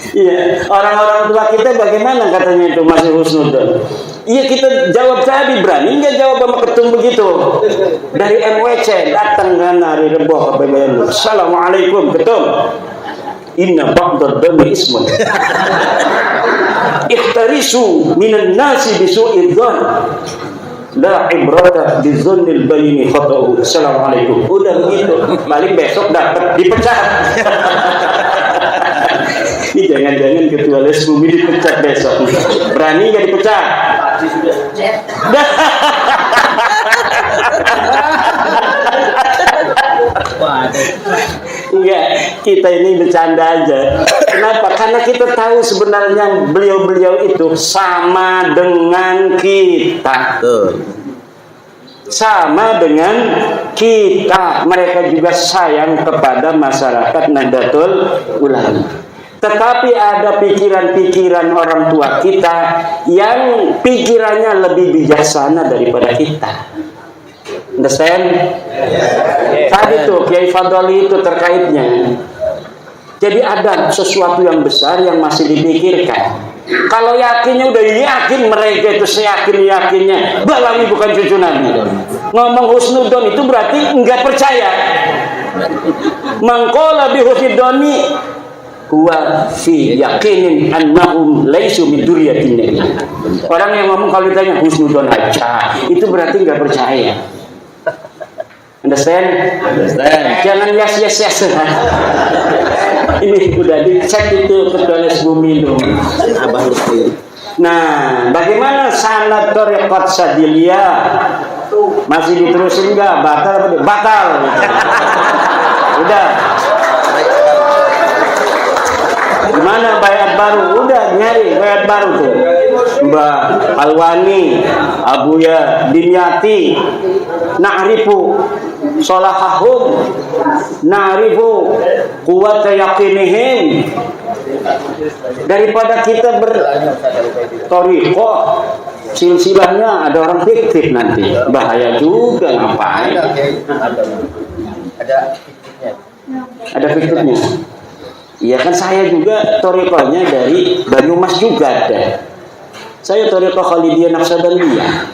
[SPEAKER 1] Iya, orang-orang tua kita bagaimana katanya itu masih husnudzon. Iya kita jawab tadi, berani nggak jawab sama ketum begitu. Dari MWC datang kan hari Rebo ke PBNU. Assalamualaikum ketum. Inna ba'dadhani ismun. Ihtarisu minan nasi bisu'idzan. La ibrata bizonnil bayni khata'u. Assalamualaikum. Udah begitu. Paling besok dapat dipecat. Ini jangan-jangan ketua les bumi dipecat besok. Berani nggak dipecat? Enggak, kita ini bercanda aja. Kenapa? Karena kita tahu sebenarnya beliau-beliau itu sama dengan kita. Sama dengan kita. Mereka juga sayang kepada masyarakat Nahdlatul Ulama. Tetapi ada pikiran-pikiran orang tua kita yang pikirannya lebih bijaksana daripada kita. Understand? Tadi tuh Kiai Fadli itu terkaitnya. Jadi ada sesuatu yang besar yang masih dipikirkan. Kalau yakinnya udah yakin, mereka itu seyakin-yakinnya Balawi bukan cucu Nabi. Ngomong husnudzon itu berarti enggak percaya. Mangkola bi husnudzoni huwa fi yaqinin annahum laisu min dzurriyyatin nabi. Orang yang ngomong kalau ditanya husnudzon aja, itu berarti enggak percaya. Understand? Jangan yes. Ini udah dicek itu ketua les bumi dong. Nah, bagaimana sanad thariqat Sadiliyah? Masih diterusin enggak? Batal apa? Batal. Udah. Gimana bayat baru? Udah nyari bayat baru tuh. Mbak Alwani, Abuya Dimyati, na'rifu solahahum, na'rifu quwwata yaqinihim. Daripada kita berthariqah silsilahnya ada orang fiktif nanti. Bahaya juga ngapain? Ada fiktifnya. Iya kan saya juga thariqahnya dari Banyumas juga ada. Saya thariqah Khalidiyah Naqsabandiyah.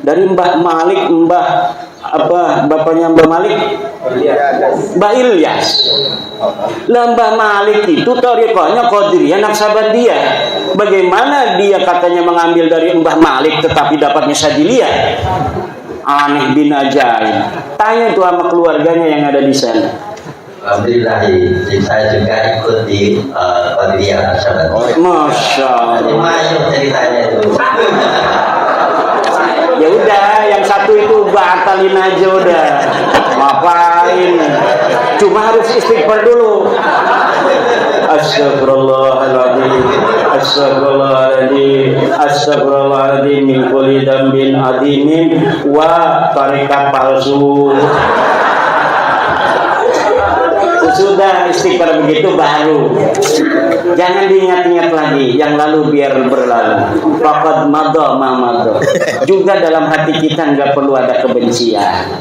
[SPEAKER 1] Dari Mbah Malik, Mbah apa bapaknya Mbah Malik? Mbah Ilyas. Lah Mbah Malik itu thariqahnya Qadiriyah Naqsabandiyah. Bagaimana dia katanya mengambil dari Mbah Malik tetapi dapatnya Syadziliyah? Aneh bin ajaib. Tanya tuh sama keluarganya yang ada di sana.
[SPEAKER 9] Alhamdulillah, saya juga ikut di Qadiriyah Naqsabandiyah.
[SPEAKER 1] Masya Allah.
[SPEAKER 9] Lumayan ceritanya itu.
[SPEAKER 1] Ya udah, yang satu itu batalin aja udah. Ngapain? Cuma harus istighfar dulu. Astagfirullahaladzim, astagfirullahaladzim, astagfirullahaladzim min kulli dambin adimin wa tarikat palsu. Sudah istighfar begitu baru. Jangan diingat-ingat lagi yang lalu biar berlalu. Faqad madha ma madha. Juga dalam hati kita nggak perlu ada kebencian.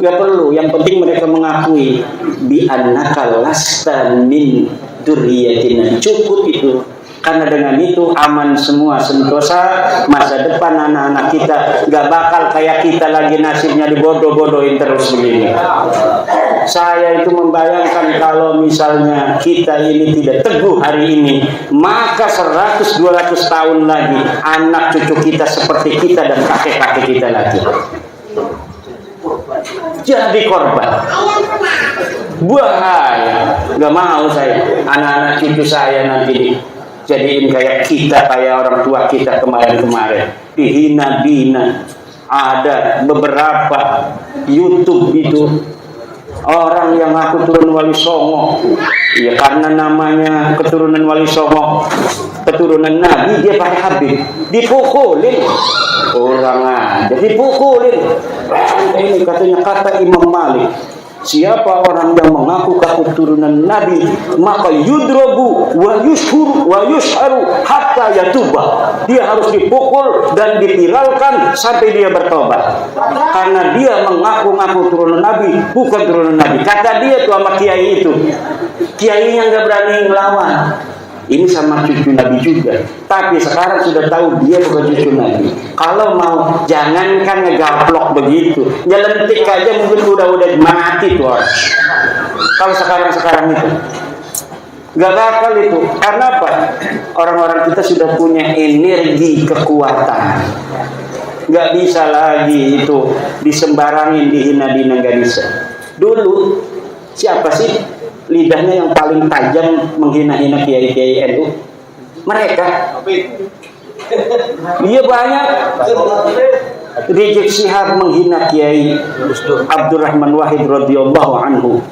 [SPEAKER 1] Nggak perlu. Yang penting mereka mengakui bi annaka lasta min dzurriyyatina. Cukup itu. Karena dengan itu aman semua sentosa masa depan anak-anak kita. Nggak bakal kayak kita lagi nasibnya dibodoh-bodohin terus begini. Saya itu membayangkan kalau misalnya kita ini tidak teguh hari ini, maka 100-200 tahun lagi anak cucu kita seperti kita dan kakek-kakek kita lagi. Jadi korban. Bahaya. Gak mau saya anak-anak cucu saya nanti jadiin kayak kita, kayak orang tua kita kemarin-kemarin. Dihina-dina. Ada beberapa YouTube itu orang yang ngaku turun Wali Songo, ya karena namanya keturunan Wali Songo, keturunan Nabi, dia pakai Habib, dipukulin orang aja, dipukulin. Ini katanya kata Imam Malik, siapa orang yang mengaku keturunan Nabi maka yudrobu wa yushur wa yusharu hatta yatuba. Dia harus dipukul dan dipiralkan sampai dia bertobat. Karena dia mengaku-ngaku turunan Nabi, bukan turunan Nabi. Kata dia tuh sama kiai itu. Kiainya nggak berani melawan. Ini sama cucu Nabi juga. Tapi sekarang sudah tahu dia bukan cucu Nabi. Kalau mau jangankan ngegaplok begitu, nyelentik aja mungkin udah mati tuh orang. Kalau sekarang itu gak bakal itu. Karena apa? Orang-orang kita sudah punya energi kekuatan. Gak bisa lagi itu disembarangin, dihina-dina, gak bisa. Dulu siapa sih lidahnya yang paling tajam menghina-hina kiai-kiai NU? Mereka. Iya banyak. Rizik Syihab menghina Kiai Abdurrahman Wahid radhiyallahu anhu.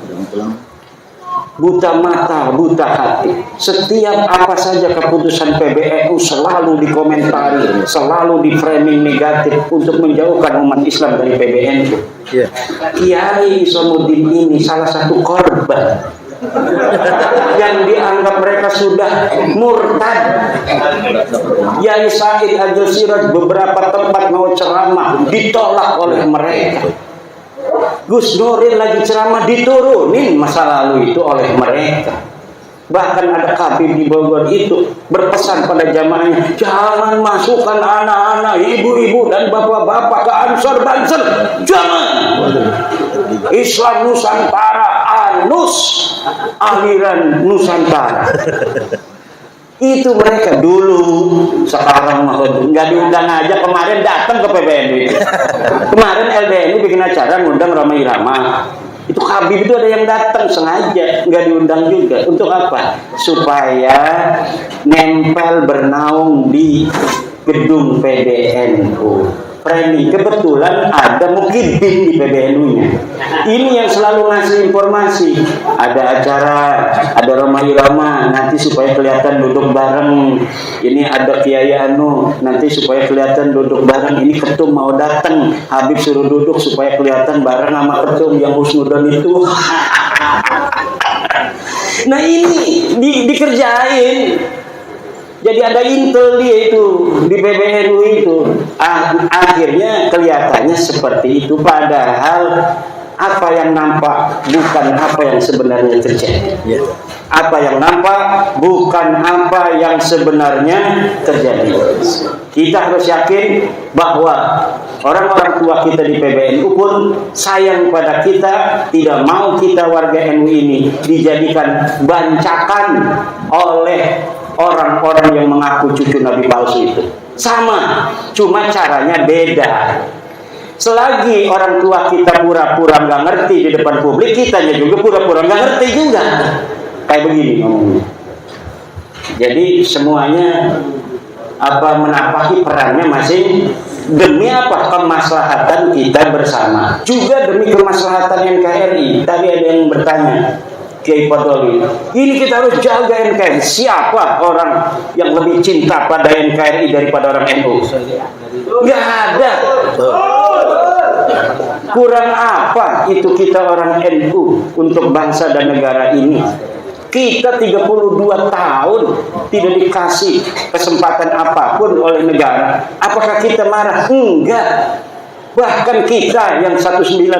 [SPEAKER 1] Buta mata, buta hati. Setiap apa saja keputusan PBNU selalu dikomentari, selalu di framing negatif untuk menjauhkan umat Islam dari PBNU. Kiai Islamuddin ini salah satu korban yang dianggap mereka sudah murtad. Yai Said Agil Siraj beberapa tempat mau ceramah ditolak oleh mereka. Gus Nuril lagi ceramah diturunin masa lalu itu oleh mereka. Bahkan ada Khabib di Bogor itu berpesan pada jamaahnya, jangan masukkan anak-anak, ibu-ibu dan bapak-bapak ke Ansor Banser. Jangan. Islam Nusantara, anus aliran Nusantara. Itu mereka dulu. Sekarang nggak diundang aja. Kemarin datang ke PBNU itu. Kemarin LBNU bikin acara ngundang Roma Irama. Itu Habib itu ada yang datang sengaja, nggak diundang juga. Untuk apa? Supaya nempel bernaung di gedung PBNU. Framing kebetulan ada Mukhyiddin di PBNU-nya. Ini yang selalu ngasih informasi. Ada acara, ada Roma Irama, nanti supaya kelihatan duduk bareng. Ini ada Kiai Anu, nanti supaya kelihatan duduk bareng. Ini ketum mau datang, Habib suruh duduk supaya kelihatan bareng sama ketum yang husnudon itu. Nah ini dikerjain. Jadi ada intel dia itu di PBNU itu. Akhirnya kelihatannya seperti itu. Padahal apa yang nampak bukan apa yang sebenarnya terjadi. Apa yang nampak bukan apa yang sebenarnya terjadi. Kita harus yakin bahwa orang-orang tua kita di PBNU pun sayang pada kita, tidak mau kita warga NU ini dijadikan bancakan oleh orang-orang yang mengaku cucu Nabi palsu itu. Sama, cuma caranya beda. Selagi orang tua kita pura-pura nggak ngerti di depan publik, kitanya juga pura-pura nggak ngerti juga. Kayak begini ngomongnya. Jadi semuanya menapaki perannya masing demi apa? Kemaslahatan kita bersama. Juga demi kemaslahatan NKRI. Tadi ada yang bertanya, Kiai Fadoli, ini kita harus jaga NKRI. Siapa orang yang lebih cinta pada NKRI daripada orang NU? Nggak ada. Kurang apa itu kita orang NU untuk bangsa dan negara ini? Kita 32 tahun tidak dikasih kesempatan apapun oleh negara. Apakah kita marah? Enggak. Bahkan kita yang 1984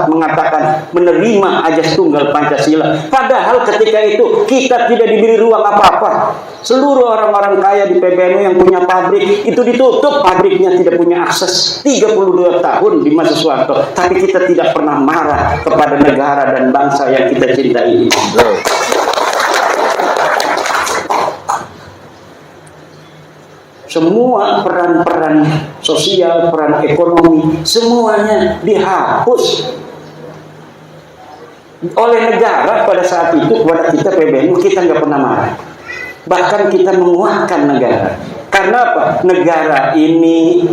[SPEAKER 1] mengatakan menerima ajas tunggal Pancasila. Padahal ketika itu kita tidak diberi ruang apa-apa. Seluruh orang-orang kaya di PBNU yang punya pabrik itu ditutup pabriknya, tidak punya akses. 32 tahun di masa Soeharto. Tapi kita tidak pernah marah kepada negara dan bangsa yang kita cintai ini. Semua peran-peran sosial, peran ekonomi, semuanya dihapus oleh negara pada saat itu kepada kita PBNU. Kita nggak pernah marah, bahkan kita menguatkan negara. Karena apa? Negara ini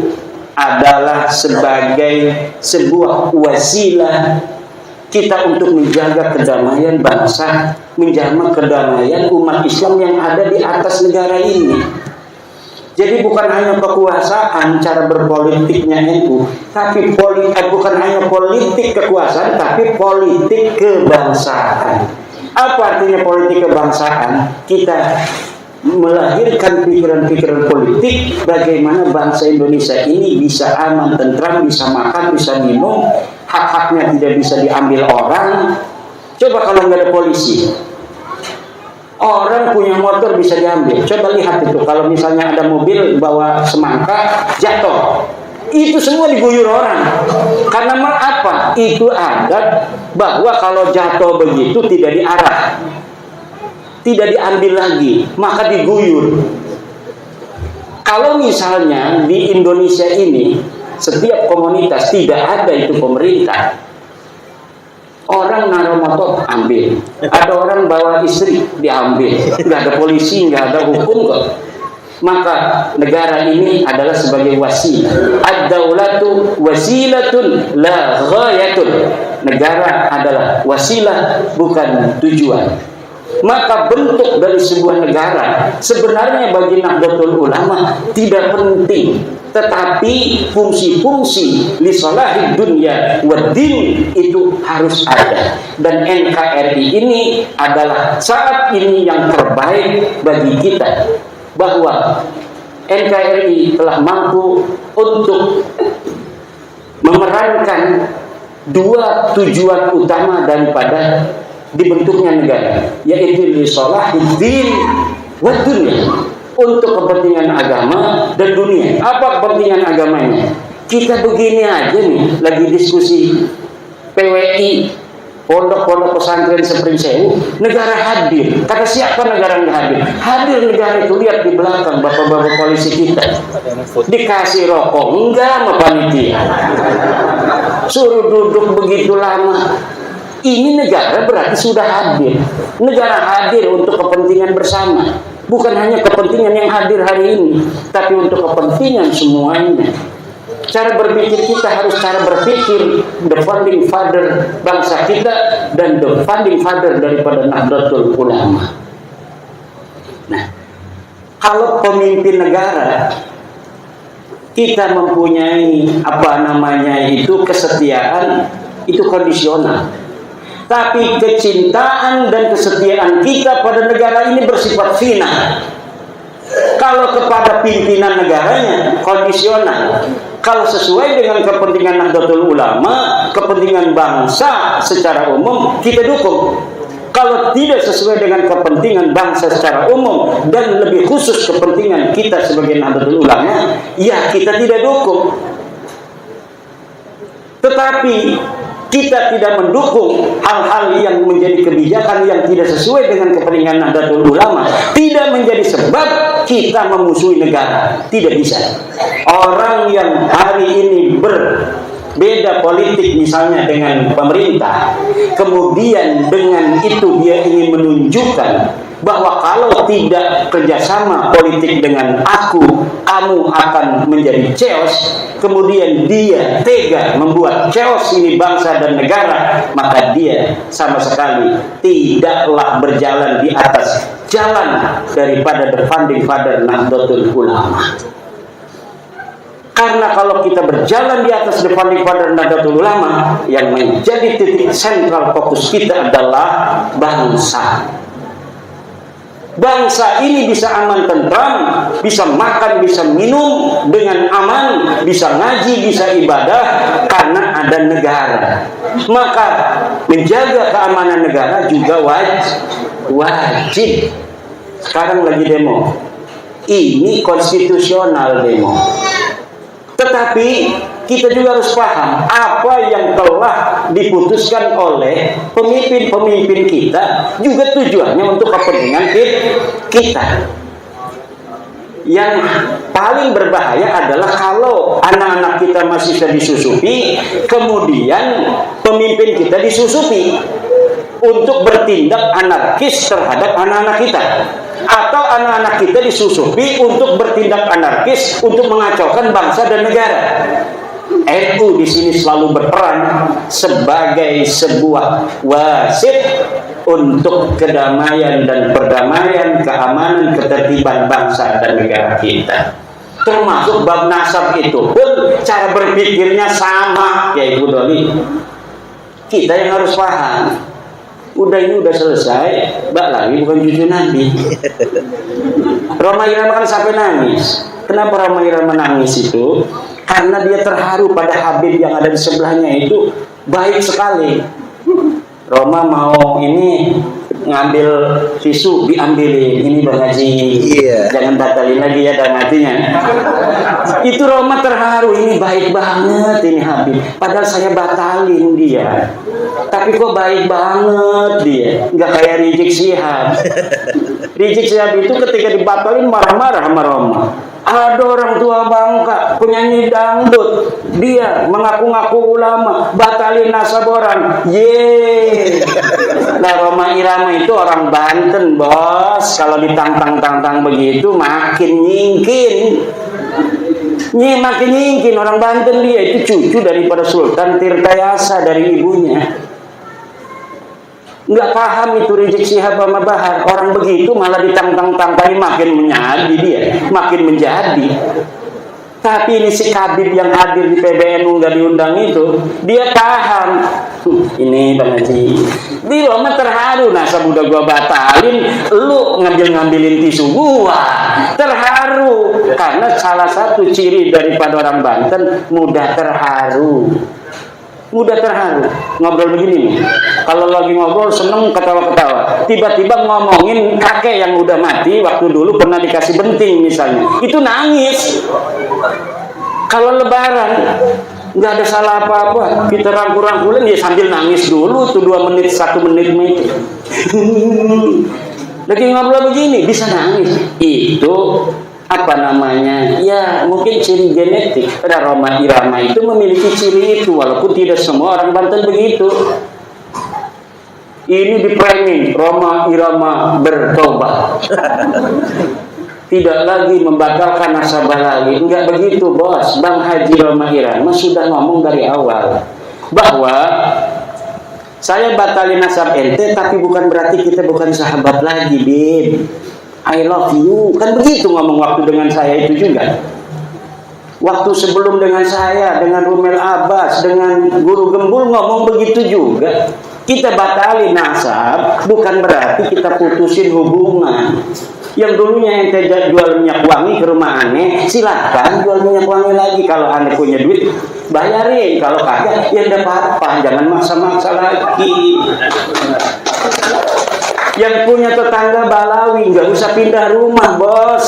[SPEAKER 1] adalah sebagai sebuah wasilah kita untuk menjaga kedamaian bangsa, menjaga kedamaian umat Islam yang ada di atas negara ini. Jadi bukan hanya kekuasaan cara berpolitiknya NU, tapi bukan hanya politik kekuasaan, tapi politik kebangsaan. Apa artinya politik kebangsaan? Kita melahirkan pikiran-pikiran politik bagaimana bangsa Indonesia ini bisa aman, tentram, bisa makan, bisa minum, hak-haknya tidak bisa diambil orang. Coba kalau nggak ada polisi, orang punya motor bisa diambil. Coba lihat itu, kalau misalnya ada mobil bawa semangka jatuh, itu semua diguyur orang. Karena apa? Itu adat bahwa kalau jatuh begitu tidak diarah, tidak diambil lagi, maka diguyur. Kalau misalnya di Indonesia ini setiap komunitas tidak ada itu pemerintah, orang naruh motor ambil, ada orang bawa istri diambil, nggak ada polisi, nggak ada hukum kok. Maka negara ini adalah sebagai wasilah. Ad-daulatu wasilatun la ghayatun. Negara adalah wasilah, bukan tujuan. Maka bentuk dari sebuah negara sebenarnya bagi Nahdlatul Ulama tidak penting, tetapi fungsi-fungsi li salahid dunya wa din itu harus ada. Dan NKRI ini adalah saat ini yang terbaik bagi kita, bahwa NKRI telah mampu untuk memerankan dua tujuan utama daripada dibentuknya negara, yaitu li salahid din wa dunya, untuk kepentingan agama dan dunia. Apa kepentingan agamanya? Kita begini aja nih, lagi diskusi PWI, pondok-pondok pesantren Spring Sewu, negara hadir. Kata siapa negara nggak hadir? Hadir negara itu, lihat di belakang bapak-bapak polisi kita. Dikasih rokok enggak sama panitia, suruh duduk begitu lama. Ini negara berarti sudah hadir. Negara hadir untuk kepentingan bersama, bukan hanya kepentingan yang hadir hari ini, tapi untuk kepentingan semuanya. Cara berpikir kita harus cara berpikir the founding father bangsa kita dan the founding father daripada Nahdlatul Ulama. Nah, kalau pemimpin negara kita mempunyai kesetiaan, itu kondisional. Tapi kecintaan dan kesetiaan kita pada negara ini bersifat final. Kalau kepada pimpinan negaranya kondisional. Kalau sesuai dengan kepentingan Nahdlatul Ulama, kepentingan bangsa secara umum, kita dukung. Kalau tidak sesuai dengan kepentingan bangsa secara umum dan lebih khusus kepentingan kita sebagai Nahdlatul Ulama, ya kita tidak dukung. Tetapi kita tidak mendukung hal-hal yang menjadi kebijakan yang tidak sesuai dengan kepentingan Nahdlatul Ulama, tidak menjadi sebab kita memusuhi negara. Tidak bisa. Orang yang hari ini berbeda politik misalnya dengan pemerintah, kemudian dengan itu dia ingin menunjukkan bahwa kalau tidak kerjasama politik dengan aku, kamu akan menjadi chaos, kemudian dia tega membuat chaos ini bangsa dan negara, maka dia sama sekali tidaklah berjalan di atas jalan daripada the founding father Nahdlatul Ulama. Karena kalau kita berjalan di atas the founding father Nahdlatul Ulama, yang menjadi titik sentral fokus kita adalah bangsa. Bangsa ini bisa aman tentram, bisa makan, bisa minum dengan aman, bisa ngaji, bisa ibadah karena ada negara. Maka menjaga keamanan negara juga wajib. Sekarang lagi demo. Ini konstitusional demo. Tetapi kita juga harus paham apa yang telah diputuskan oleh pemimpin-pemimpin kita juga tujuannya untuk kepentingan kita. Yang paling berbahaya adalah kalau anak-anak kita masih bisa disusupi, kemudian pemimpin kita disusupi untuk bertindak anarkis terhadap anak-anak kita, atau anak-anak kita disusupi untuk bertindak anarkis untuk mengacaukan bangsa dan negara. NU di sini selalu berperan sebagai sebuah wasit untuk kedamaian dan perdamaian, keamanan, ketertiban bangsa dan negara kita. Termasuk bab nasab itu pun cara berpikirnya sama, ya Ibu Doli. Kita yang harus paham. Ini udah selesai, Mbak lagi bukan cucu Nabi. Roma Irama kan sampai nangis. Kenapa Roma Irama nangis itu? Karena dia terharu pada Habib yang ada di sebelahnya itu baik sekali. Roma mau ini ngambil tisu, diambilin. Ini Bang Haji, jangan batalin lagi ya dan matinya. Itu Roma terharu, ini baik banget ini Habib. Padahal saya batalin dia, tapi kok baik banget dia. Nggak kayak Rizik Syihab. Rizik Syihab itu ketika dibatalin marah-marah sama Roma. Ada orang tua Bangka, penyanyi dangdut, dia mengaku-ngaku ulama, batalin nasab orang. Nah, Roma Irama itu orang Banten, bos. Kalau ditantang-tantang begitu makin nyingkin. Makin nyingkin orang Banten, dia itu cucu daripada Sultan Tirtayasa dari ibunya. Nggak paham itu Rizik Syihab sama Bahar. Orang begitu malah ditantang-tantangi, makin menjadi dia, makin menjadi. Tapi ini si Kabib yang hadir di PBNU nggak diundang itu, dia paham. Ini Bang Haji, di Roma terharu, nasab udah gua batalin, lu ngambilin tisu gua. Terharu karena salah satu ciri daripada orang Banten mudah terharu. Ngobrol begini nih. Kalau lagi ngobrol seneng ketawa-ketawa. Tiba-tiba ngomongin kakek yang udah mati waktu dulu pernah dikasih benting misalnya. Itu nangis. Kalau lebaran nggak ada salah apa-apa, kita rangkul-rangkulin dia sambil nangis dulu tuh 2 menit, 1 menit itu. Lagi ngobrol begini bisa nangis. Itu apa namanya, ya mungkin ciri genetik. Roma Irama itu memiliki ciri itu, walaupun tidak semua orang Banten begitu. Ini di framing Roma Irama bertobat, tidak lagi membatalkan nasabah lagi. Enggak begitu bos. Bang Haji Roma Irama sudah ngomong dari awal bahwa saya batalin nasab ente, tapi bukan berarti kita bukan sahabat lagi, Bib. I love you, kan begitu ngomong waktu dengan saya itu juga. Waktu sebelum dengan saya, dengan Rumel Abbas, dengan Guru Gembul ngomong begitu juga. Kita batalin nasab, bukan berarti kita putusin hubungan. Yang dulunya ente jual minyak wangi ke rumah aneh, silakan jual minyak wangi lagi. Kalau aneh punya duit, bayarin. Kalau kagak, ya enggak apa-apa. Jangan maksa-maksa lagi. Yang punya tetangga Balawi nggak usah pindah rumah, bos.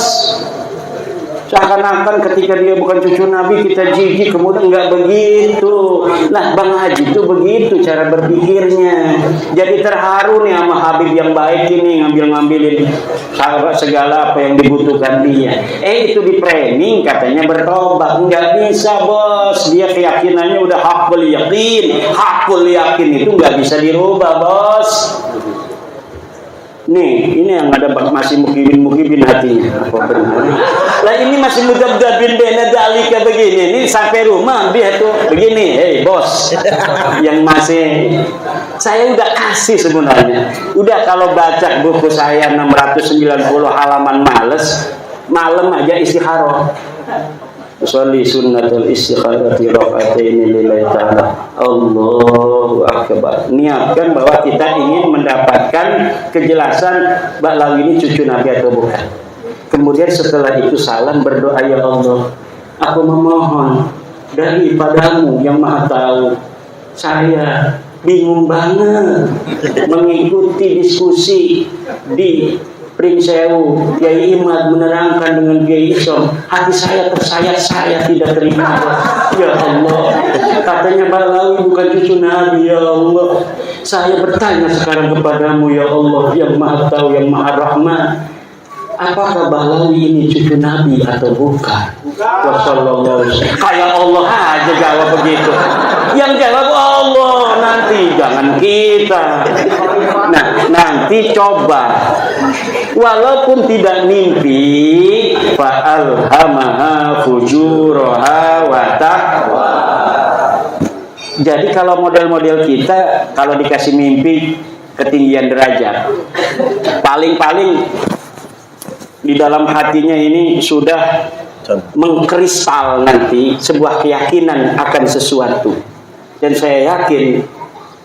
[SPEAKER 1] Seakan-akan ketika dia bukan cucu Nabi kita jijik, kemudian nggak begitu. Nah, Bang Haji itu begitu cara berpikirnya. Jadi terharu nih sama Habib yang baik ini, ngambilin segala apa yang dibutuhkan dia. Itu di framing katanya bertobat, nggak bisa, bos. Dia keyakinannya udah hakul yakin. Hakul yakin itu nggak bisa dirubah, bos. Nih, ini yang ada masih mukibin hatinya. Apa benar? Lah ini masih mudabdabin bena dalika begini. Ini sampai rumah dia tuh begini. Hei bos, yang masih saya udah kasih sebenarnya. Udah kalau baca buku saya 690 halaman males, malam aja istikharah. Sholli sunnatul istikharati rakaataini lillahi ta'ala. Allahu akbar. Niatkan bahwa kita ingin mendapatkan kejelasan Ba'lawi ini cucu Nabi atau bukan. Kemudian setelah itu salam berdoa, ya Allah, aku memohon daripadamu yang maha tahu. Saya bingung banget mengikuti diskusi di Pringsewu, Kiai Imad menerangkan dengan Kiai Isom, hati saya tersayat, saya tidak terima. Ya Allah, katanya Ba'lawi bukan cucu Nabi, ya Allah. Saya bertanya sekarang kepadamu, ya Allah, yang maha tahu, yang maha rahman, apakah Ba'lawi ini cucu Nabi atau bukan? Kayak Allah aja jawab begitu. Yang jawab Allah, nanti jangan kita. Nah, nanti coba. Walaupun tidak mimpi, fa'alhamaha fujuraha wa taqwa. Jadi kalau model-model kita, kalau dikasih mimpi ketinggian derajat, paling-paling di dalam hatinya ini sudah mengkristal nanti sebuah keyakinan akan sesuatu. Dan saya yakin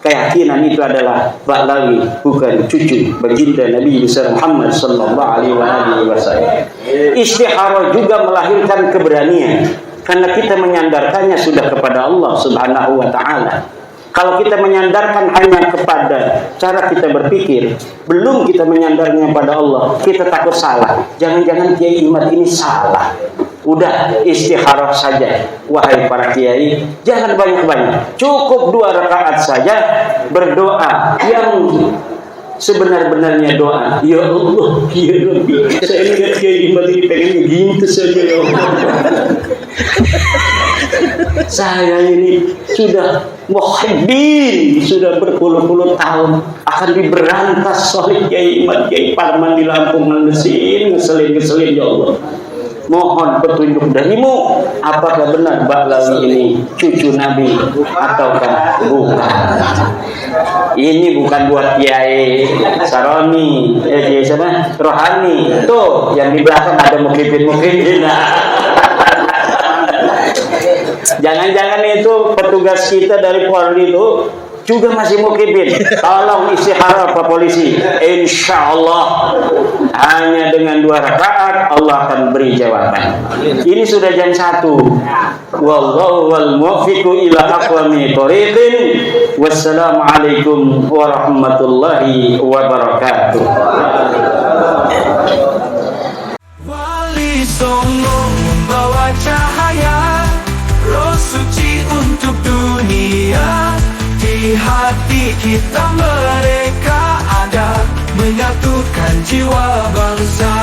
[SPEAKER 1] keyakinan itu adalah Ba'lawi bukan cucu baginda Nabi besar Muhammad sallallahu alaihi wasallam. Istikharah juga melahirkan keberanian karena kita menyandarkannya sudah kepada Allah Subhanahu wa taala. Kalau kita menyandarkan hanya kepada cara kita berpikir, belum kita menyandarnya pada Allah, kita takut salah. Jangan-jangan Kiai Imad ini salah. Udah istikharah saja, wahai para kiai, jangan banyak-banyak. Cukup 2 rakaat saja berdoa yang sebenar-benarnya doa. Ya Allah, ya Rabbi, saya lihat Kiai Imad ini pengen gitu saja, ya Allah. Saya ini sudah muhibbin, sudah berpuluh-puluh tahun akan diberantas oleh Kiai Imad, Kiai Parman di Lampung, ngeselin, ya Allah. Mohon petunjuk darimu, apakah benar Ba'lawi ini cucu Nabi ataukah bukan? Ini bukan buat Kiai Saroni, Kiai siapa? Rohani. Tuh, yang di belakang ada mukibin. Jangan-jangan itu petugas kita dari Polri itu juga masih mukibin. Tolong istikharah Pak Polisi. Insya Allah hanya dengan 2 rakaat Allah akan beri jawaban. Ini sudah jam 1. Wallahu wal muwaffiqu ila aqwamit thoriqin. Wassalamualaikum warahmatullahi wabarakatuh.
[SPEAKER 2] Wali Songo membawa cahaya roh suci untuk dunia. Di hati kita mereka ada, menyatukan jiwa bangsa.